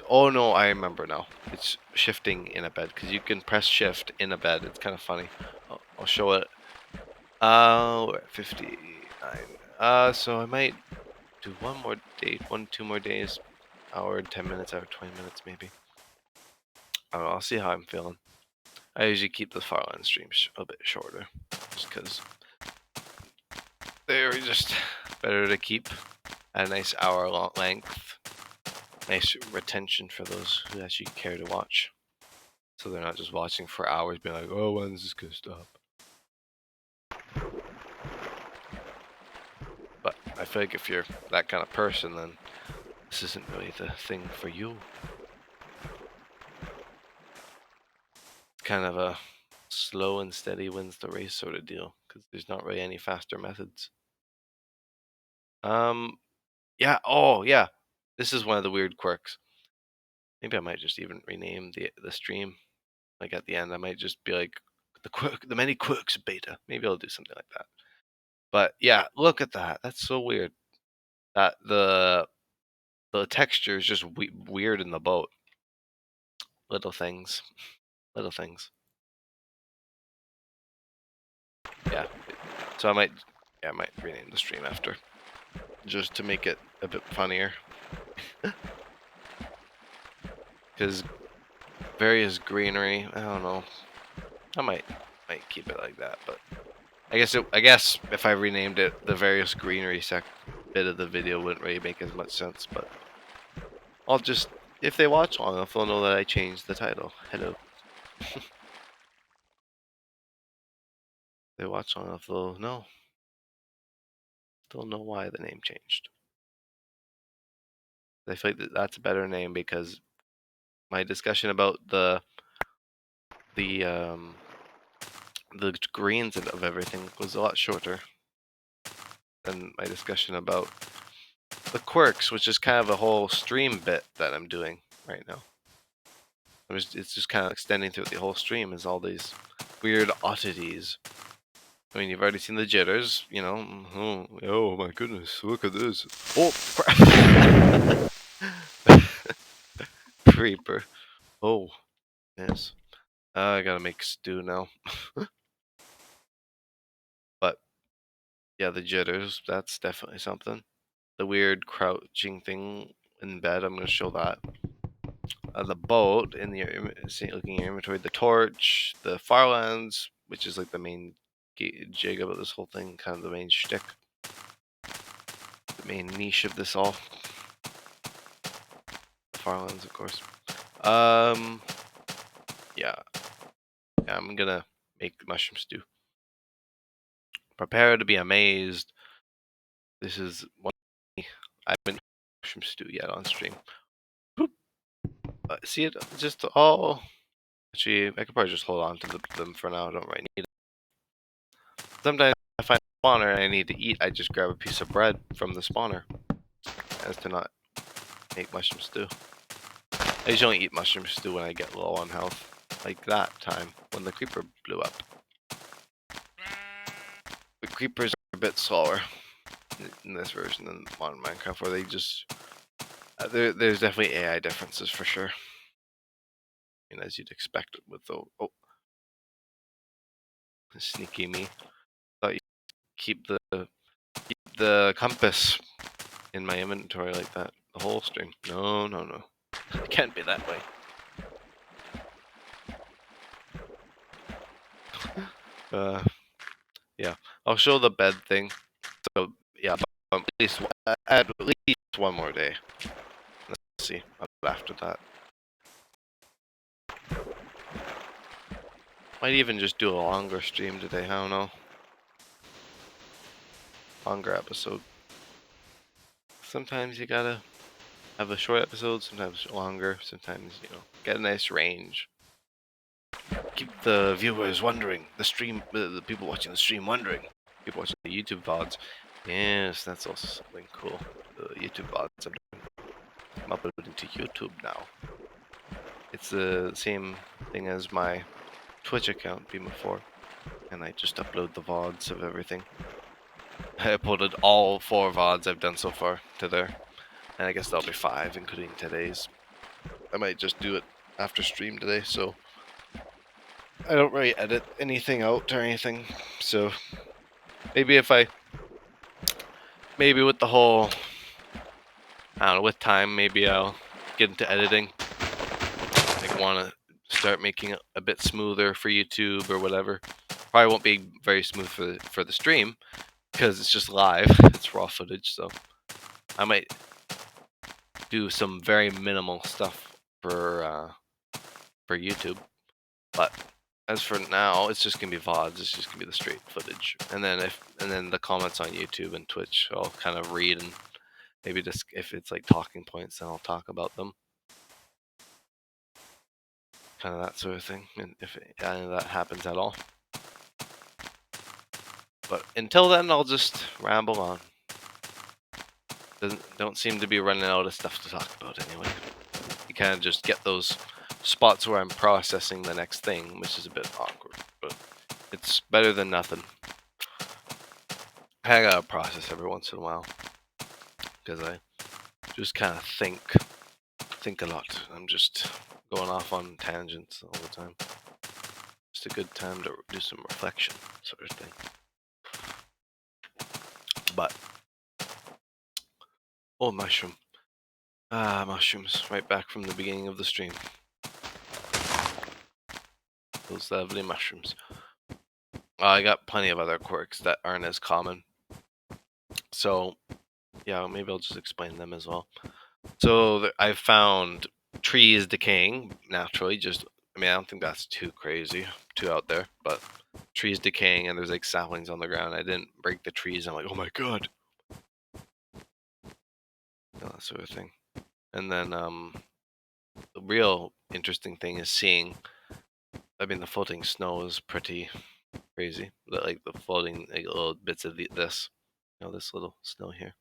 Oh no, I remember now. It's shifting in a bed because you can press shift in a bed. It's kind of funny. I'll show it. We're at 59. So I might do one more day, 2 more days, hour and 10 minutes, hour 20 minutes maybe. I don't know, I'll see how I'm feeling. I usually keep the Farlands streams a bit shorter, just because they're just better to keep at a nice hour long length. Nice retention for those who actually care to watch. So they're not just watching for hours being like, oh, when's this gonna stop? But I feel like if you're that kind of person, then this isn't really the thing for you. It's kind of a slow and steady wins the race sort of deal, because there's not really any faster methods. Yeah, oh yeah. This is one of the weird quirks. Maybe I might just even rename the stream. Like at the end, I might just be like the many quirks beta. Maybe I'll do something like that. But yeah, look at that. That's so weird. That the texture is just weird in the boat. Little things. Little things. Yeah. So I might rename the stream after, just to make it a bit funnier. Because various greenery, I don't know. I might keep it like that, but I guess if I renamed it, the various greenery bit of the video wouldn't really make as much sense. But I'll just, if they watch long enough, they'll know that I changed the title. Hello. They watch long enough, they'll know. They'll know why the name changed. I feel like that's a better name because my discussion about the greens of everything was a lot shorter than my discussion about the quirks, which is kind of a whole stream bit that I'm doing right now. It's just kind of extending through the whole stream is all these weird oddities. I mean, you've already seen the jitters, you know. Oh my goodness, look at this. Oh, crap. Creeper. Oh, yes. I gotta make stew now. But yeah, the jitters, that's definitely something. The weird crouching thing in bed, I'm gonna show that. The boat in your looking at your inventory, the torch, the Farlands, which is like the main jig about this whole thing, kind of the main shtick, the main niche of this all. The Farlands, of course. Yeah, I'm gonna make mushroom stew. Prepare to be amazed. This is one. I haven't eaten mushroom stew yet on stream. See it just all. Actually, I could probably just hold on to them for now. I don't really need it. Sometimes I find a spawner and I need to eat. I just grab a piece of bread from the spawner, as to not make mushroom stew. I usually only eat mushroom stew when I get low on health, like that time when the creeper blew up. The creepers are a bit slower in this version than modern Minecraft, where they just there's definitely AI differences for sure. And as you'd expect with the sneaky me, thought you keep the compass in my inventory like that the whole stream. No, it can't be that way. Yeah, I'll show the bed thing. So yeah, at least one more day. Let's see after that. Might even just do a longer stream today. I don't know. Longer episode. Sometimes you gotta have a short episode. Sometimes longer. Sometimes get a nice range. Keep the viewers wondering. The people watching the stream wondering. People watching the YouTube VODs. Yes, that's also something cool. The YouTube VODs I'm uploading to YouTube now. It's the same thing as my Twitch account before, and I just upload the VODs of everything. I uploaded all 4 VODs I've done so far to there, and I guess there'll be 5, including today's. I might just do it after stream today, so I don't really edit anything out or anything. So maybe maybe with the whole, I don't know, with time, maybe I'll get into editing. Like, want to start making it a bit smoother for YouTube or whatever. Probably won't be very smooth for the stream because it's just live. It's raw footage, so I might do some very minimal stuff for YouTube. But as for now, it's just gonna be VODs. It's just gonna be the straight footage, and then the comments on YouTube and Twitch, I'll kind of read, and maybe just if it's like talking points, then I'll talk about them, kind of that sort of thing. And if any of that happens at all, but until then, I'll just ramble on. Don't seem to be running out of stuff to talk about anyway. You kind of just get those spots where I'm processing the next thing, which is a bit awkward, but it's better than nothing. I gotta process every once in a while because I just kind of think a lot. I'm just going off on tangents all the time. Just a good time to do some reflection, sort of thing. But oh, mushroom. Mushrooms, right back from the beginning of the stream. Those lovely mushrooms. I got plenty of other quirks that aren't as common. So, yeah, maybe I'll just explain them as well. So, I've found trees decaying naturally. I don't think that's too crazy, too out there, but trees decaying and there's like saplings on the ground. I didn't break the trees. I'm like, oh my god. That sort of thing. And then, the real interesting thing is seeing, the floating snow is pretty crazy. Like the floating like little bits of this, this little snow here.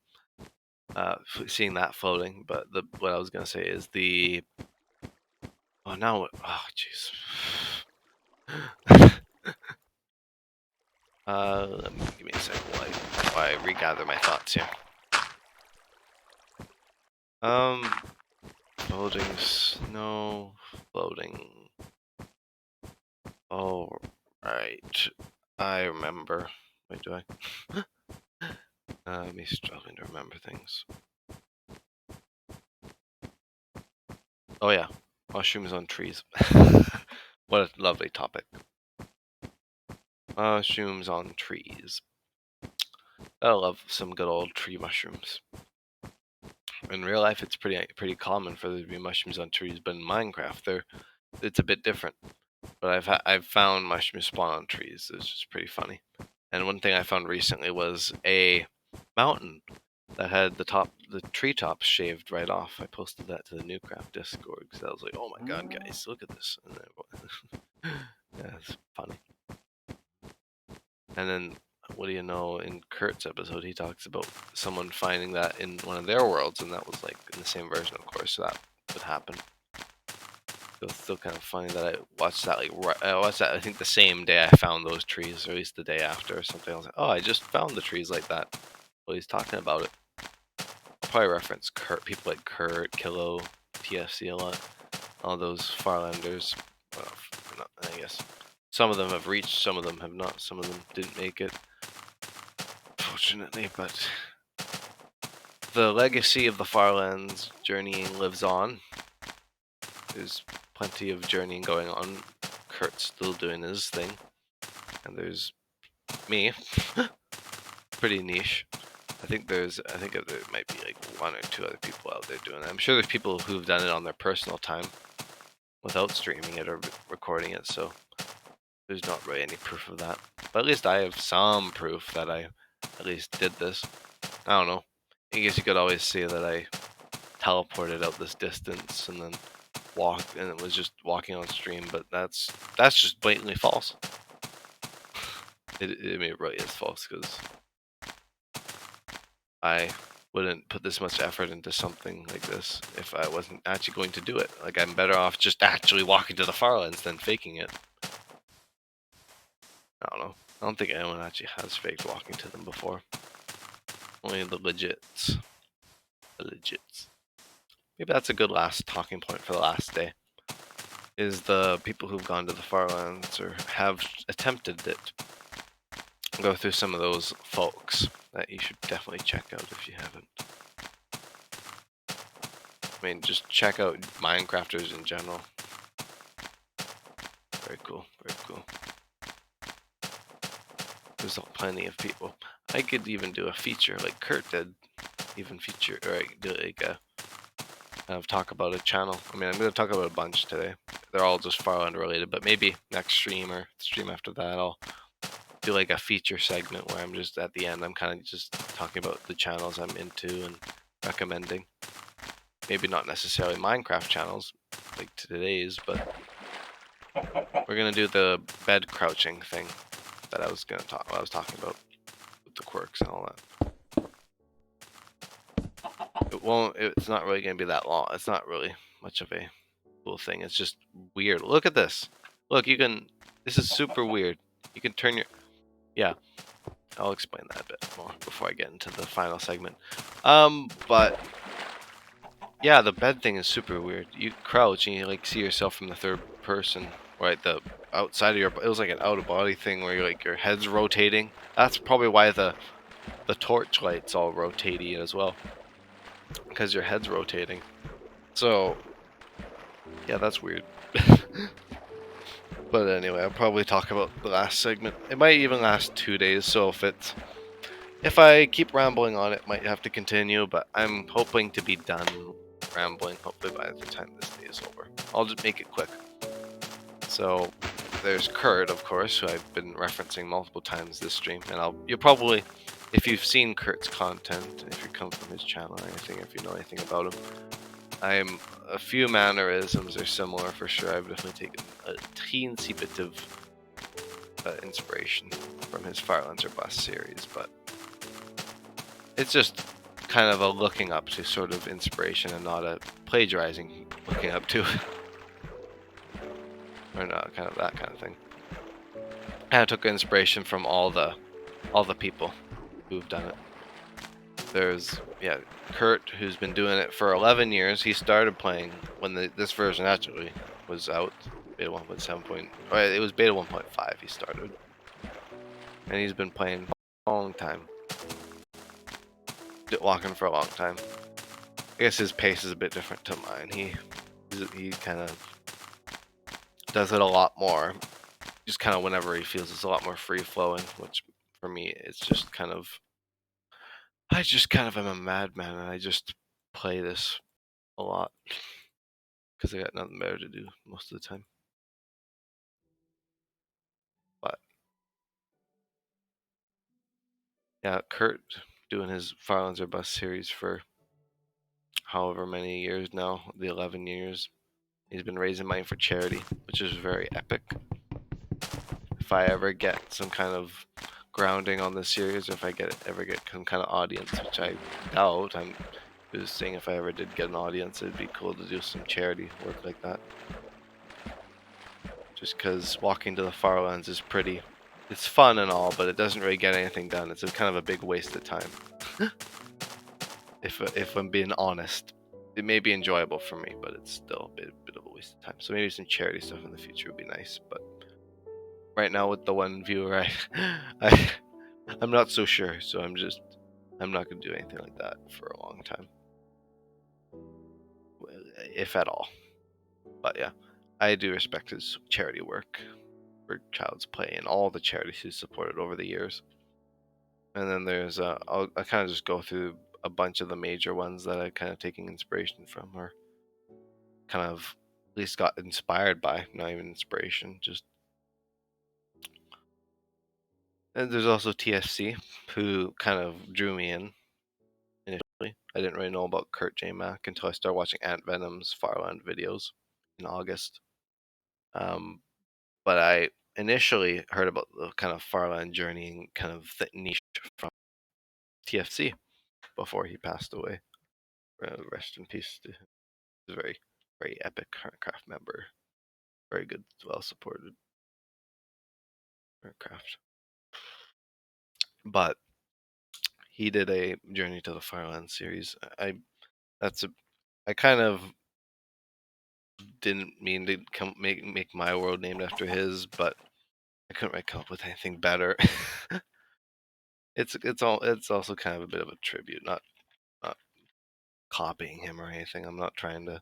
Seeing that floating, but what I was gonna say is jeez. Give me a second while I regather my thoughts here. Floating snow, floating. Oh, right. I remember. Wait, do I? Me struggling to remember things. Oh yeah, mushrooms on trees. What a lovely topic. Mushrooms on trees. I love some good old tree mushrooms. In real life, it's pretty common for there to be mushrooms on trees, but in Minecraft, it's a bit different. But I've found mushrooms spawn on trees. It's just pretty funny. And one thing I found recently was a mountain that had the treetops shaved right off. I posted that to the Newcraft Discord because I was like, oh my god, guys, look at this. And then, yeah, it's funny. And then, what do you know, in Kurt's episode, he talks about someone finding that in one of their worlds, and that was like in the same version, of course, so that would happen. So it's still kind of funny that I watched that, I think the same day I found those trees, or at least the day after or something. I was like, oh, I just found the trees like that. Well, he's talking about it. I'll probably reference people like Kurt, Killo, TFC a lot. All those Farlanders. Well, I guess some of them have reached, some of them have not. Some of them didn't make it, fortunately, but the legacy of the Farlands journeying lives on. There's plenty of journeying going on. Kurt's still doing his thing, and there's me. Pretty niche. I think there might be like one or two other people out there doing it. I'm sure there's people who've done it on their personal time without streaming it or recording it, so there's not really any proof of that. But at least I have some proof that I at least did this. I don't know. I guess you could always say that I teleported out this distance and then walked, and it was just walking on stream, but that's just blatantly false. It really is false, because I wouldn't put this much effort into something like this if I wasn't actually going to do it. Like, I'm better off just actually walking to the Farlands than faking it. I don't know. I don't think anyone actually has faked walking to them before. Only the legits. The legits. maybe that's a good last talking point for the last day. Is the people who've gone to the Farlands or have attempted it. Go through some of those folks that you should definitely check out if you haven't. I mean, just check out Minecrafters in general. Very cool, very cool. There's plenty of people. I could even do a feature like Kurt did, even feature, or do like a kind of talk about a channel. I mean, I'm going to talk about a bunch today. They're all just Farland related, but maybe next stream or stream after that, I'll do like a feature segment where I'm just at the end, I'm kind of just talking about the channels I'm into and recommending. Maybe not necessarily Minecraft channels like today's, but we're gonna do the bed crouching thing that I was talking about with the quirks and all that. It's not really gonna be that long. It's not really much of a cool thing. It's just weird. Look at this. Look, this is super weird. You can turn your, yeah, I'll explain that a bit more before I get into the final segment. But yeah, the bed thing is super weird. You crouch and you like see yourself from the third person, right? The outside of it was like an out of body thing where your head's rotating. That's probably why the torch light's all rotatey as well, because your head's rotating. So yeah, that's weird. But anyway, I'll probably talk about the last segment. It might even last 2 days, so if I keep rambling on, it might have to continue, but I'm hoping to be done rambling, hopefully by the time this day is over. I'll just make it quick. So, there's Kurt, of course, who I've been referencing multiple times this stream, and you'll probably, if you've seen Kurt's content, if you come from his channel or anything, if you know anything about him, a few mannerisms are similar for sure. I've definitely taken a teensy bit of inspiration from his Farlands or Bust series, but it's just kind of a looking up to sort of inspiration and not a plagiarizing looking up to. Or not kind of that kind of thing. And I took inspiration from all the people who've done it. There's Kurt, who's been doing it for 11 years. He started playing when this version actually was out, beta 1.7. It was beta 1.5 he started. And he's been playing a long time. Walking for a long time. I guess his pace is a bit different to mine. He kind of does it a lot more, just kind of whenever he feels. It's a lot more free flowing, which for me it's just kind of, I just kind of am a madman and I just play this a lot because I got nothing better to do most of the time. But yeah, Kurt doing his Farlands or Bust series for however many years now, the 11 years. He's been raising money for charity, which is very epic. If I ever get some kind of grounding on this series, or if I ever get some kind of audience, which I doubt, I'm just saying if I ever did get an audience, it'd be cool to do some charity work like that. Just because walking to the Farlands is pretty, it's fun and all, but it doesn't really get anything done. It's kind of a big waste of time. If I'm being honest, it may be enjoyable for me, but it's still a bit of a waste of time. So maybe some charity stuff in the future would be nice, but right now with the one viewer, I'm not so sure. So I'm not gonna do anything like that for a long time, if at all. But yeah, I do respect his charity work for Child's Play and all the charities he's supported over the years. And then there's I kind of just go through a bunch of the major ones that I kind of taking inspiration from, or kind of at least got inspired by. Not even inspiration, just. And there's also TFC, who kind of drew me in initially. I didn't really know about Kurt J. Mack until I started watching Ant Venom's Farland videos in August. But I initially heard about the kind of Farland journey and kind of the niche from TFC before he passed away. Rest in peace to him. He's a very, very epic Craft member. Very good, well supported Craft. But he did a Journey to the Farland series. That's I kind of didn't mean to make my world named after his, but I couldn't really come up with anything better. It's also kind of a bit of a tribute, not copying him or anything. I'm not trying to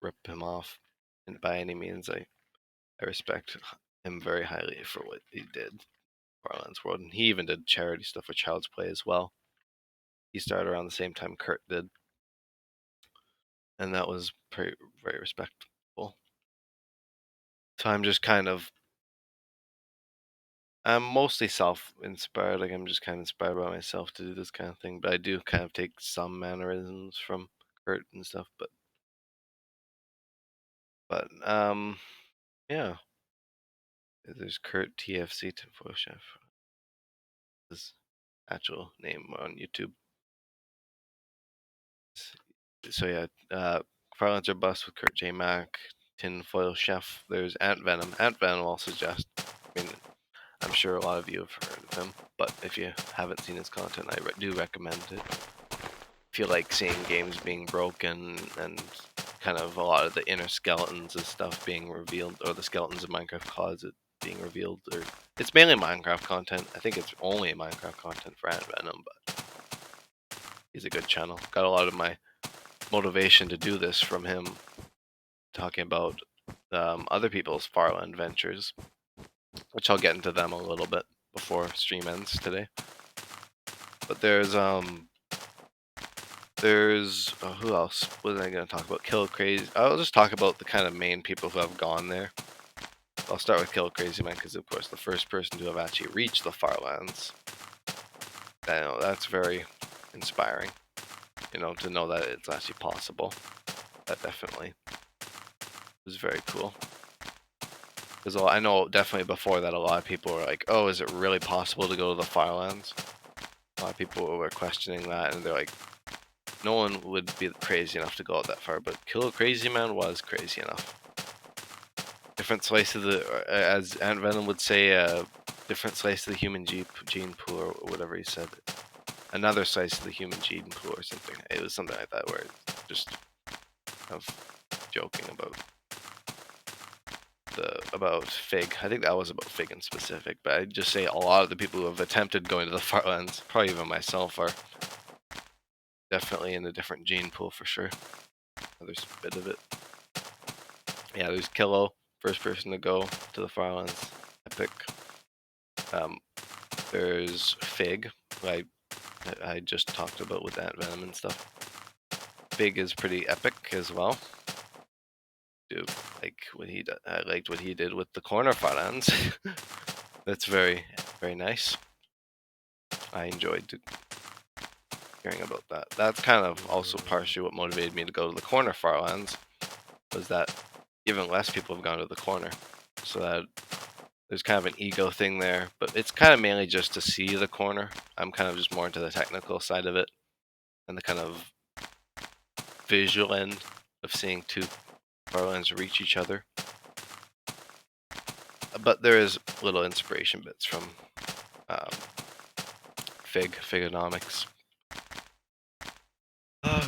rip him off, and by any means, I respect him very highly for what he did for Farlands World, and he even did charity stuff for Child's Play as well. He started around the same time Kurt did, and that was very respectful. So I'm mostly self-inspired. Like I'm just kind of inspired by myself to do this kind of thing, but I do kind of take some mannerisms from Kurt and stuff. But yeah. There's Kurt TFC Tinfoil Chef. His actual name on YouTube. So yeah, Farlands are Bust with Kurt J. Mack, Tinfoil Chef. There's Ant Venom. Ant Venom I'll suggest. I mean, I'm sure a lot of you have heard of him, but if you haven't seen his content, I do recommend it. If you like seeing games being broken and kind of a lot of the inner skeletons of stuff being revealed, or the skeletons of Minecraft Closet being revealed, or it's mainly Minecraft content. I think it's only Minecraft content for Ant Venom, but he's a good channel. Got a lot of my motivation to do this from him talking about other people's Farland ventures, which I'll get into them a little bit before stream ends today. But there's who else was I going to talk about? Kill Crazy. I'll just talk about the kind of main people who have gone there. I'll start with Kill Crazy Man because, of course, the first person to have actually reached the Farlands. I know that's very inspiring. To know that it's actually possible. That definitely was very cool. Because I know definitely before that, a lot of people were like, "Oh, is it really possible to go to the Farlands?" A lot of people were questioning that, and they're like, no one would be crazy enough to go out that far, but Kill Crazy Man was crazy enough. Different slice of as Ant Venom would say, different slice of the human gene pool, or whatever he said. Another slice of the human gene pool, or something. It was something like that, where just of joking about Fig. I think that was about Fig in specific, but I'd just say a lot of the people who have attempted going to the Farlands, probably even myself, are definitely in a different gene pool for sure. There's a bit of it. Yeah, there's Killo, first person to go to the Farlands, epic. There's Fig, who I just talked about with Ant Venom and stuff. Fig is pretty epic as well. Dude, I liked what he did with the corner Farlands. That's very, very nice. I enjoyed hearing about that. That's kind of also partially what motivated me to go to the corner Farlands, was that even less people have gone to the corner. So that there's kind of an ego thing there, but it's kind of mainly just to see the corner. I'm kind of just more into the technical side of it and the kind of visual end of seeing two Farlands reach each other. But there is little inspiration bits from Figonomics.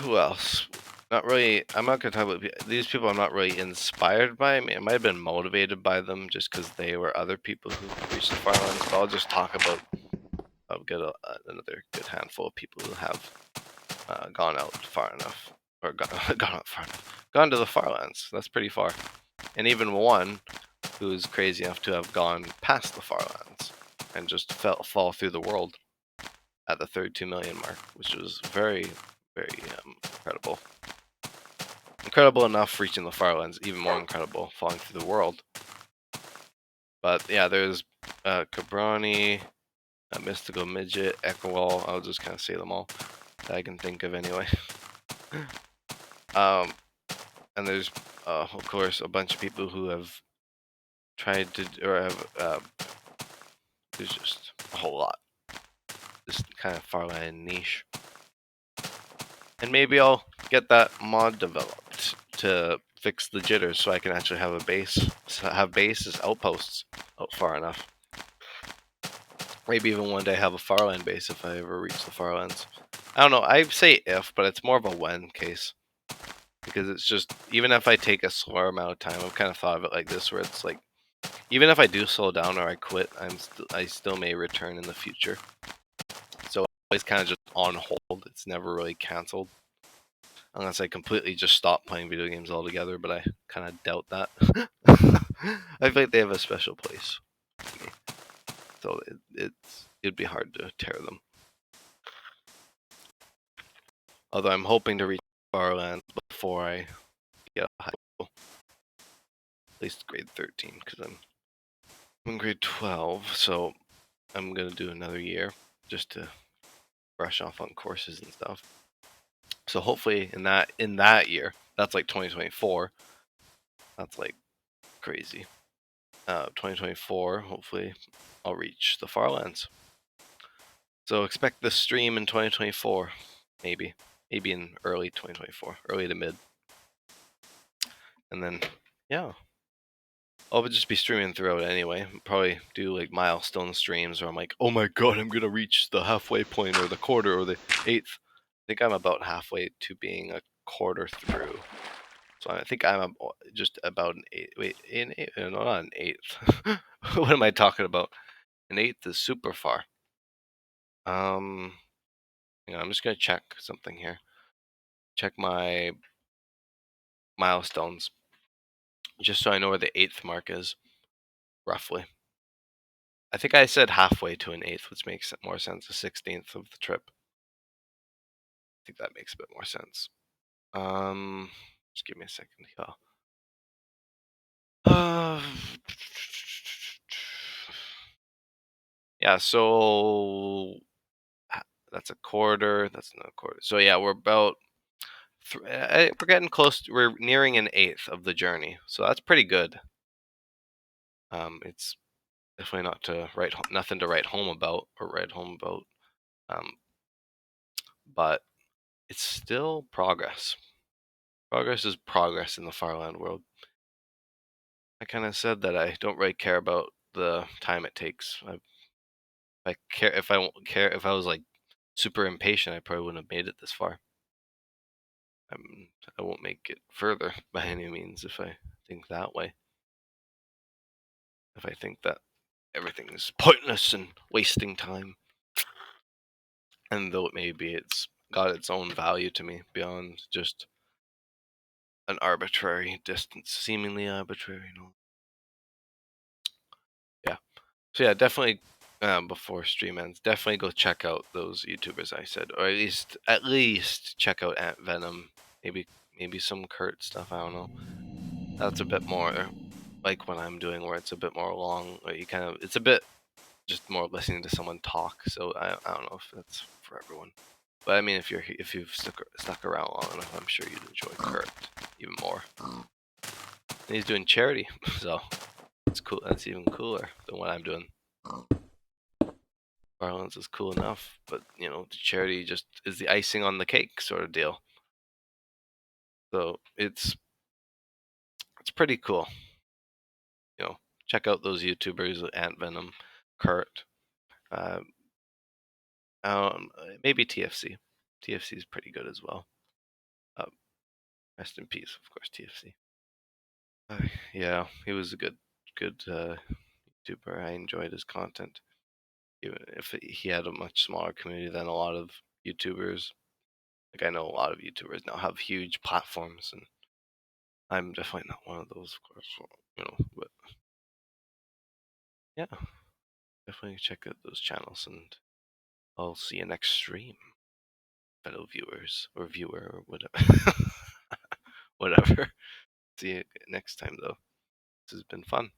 Who else? Not really. I'm not going to talk about these people. I'm not really inspired by. I mean, I might have been motivated by them just because they were other people who reached the Farlands. But I'll just talk about. I'll get another good handful of people who have gone out far enough, or gone out far enough, gone to the Farlands. That's pretty far, and even one who's crazy enough to have gone past the Farlands and just fall through the world at the 32 million mark, which was very, very incredible. Incredible enough reaching the Farlands, even more incredible falling through the world. But yeah, there's Cabrani, Mystical Midget, Equal. I'll just kind of say them all that I can think of anyway. And there's of course a bunch of people who have tried to, or have there's just a whole lot. This kind of Farland niche. And maybe I'll get that mod developed to fix the jitters so I can actually have a base, have bases, outposts out far enough. Maybe even one day have a Farland base if I ever reach the Farlands. I don't know, I say if, but it's more of a when case. because it's just, even if I take a slower amount of time, I've kind of thought of it like this, where it's like, even if I do slow down or I quit, I still may return in the future. So it's kind of just on hold. It's never really canceled, unless I completely just stop playing video games altogether. But I kind of doubt that. I feel like they have a special place for me, so it'd be hard to tear them. Although I'm hoping to reach Farlands before I get high school, at least grade 13, because I'm in grade 12, so I'm gonna do another year just to brush off on courses and stuff. So hopefully in that year, that's like 2024. That's like crazy. 2024, hopefully I'll reach the Farlands. So expect this stream in 2024, maybe in early 2024, early to mid. And then yeah, I'll just be streaming throughout anyway. Probably do like milestone streams where I'm like, oh my god, I'm gonna reach the halfway point or the quarter or the eighth. I think I'm about halfway to being a quarter through. So I think I'm just about an eighth. Wait, no, not an eighth. What am I talking about? An eighth is super far. I'm just gonna check something here. Check my milestones, just so I know where the eighth mark is, roughly. I think I said halfway to an eighth, which makes more sense. A 16th of the trip. I think that makes a bit more sense. Just give me a second here. Yeah, so that's a quarter. That's not a quarter. So yeah, we're about. We're getting close. We're nearing an eighth of the journey, so that's pretty good. It's definitely nothing to write home about. But it's still progress. Progress is progress in the Farland world. I kind of said that I don't really care about the time it takes. If I was like super impatient, I probably wouldn't have made it this far. I won't make it further by any means if I think that way. If I think that everything is pointless and wasting time. And though it's got its own value to me beyond just an arbitrary distance, seemingly arbitrary. No. Yeah. So yeah, definitely before stream ends, definitely go check out those YouTubers I said, or at least check out Ant Venom, maybe some Kurt stuff. I don't know. That's a bit more like what I'm doing, where it's a bit more long. Or it's a bit just more listening to someone talk. So I don't know if that's for everyone. But I mean, if you've stuck around long enough, I'm sure you'd enjoy Kurt even more. And he's doing charity, so it's cool. That's even cooler than what I'm doing. Farlands is cool enough, but the charity just is the icing on the cake sort of deal. So it's pretty cool. Check out those YouTubers, Ant Venom, Kurt, maybe TFC. TFC is pretty good as well. Rest in peace, of course, TFC. Yeah, he was a good YouTuber. I enjoyed his content, even if he had a much smaller community than a lot of YouTubers. Like I know a lot of YouTubers now have huge platforms, and I'm definitely not one of those, of course. But yeah, definitely check out those channels, and I'll see you next stream, fellow viewers or viewer or whatever. Whatever. See you next time, though. This has been fun.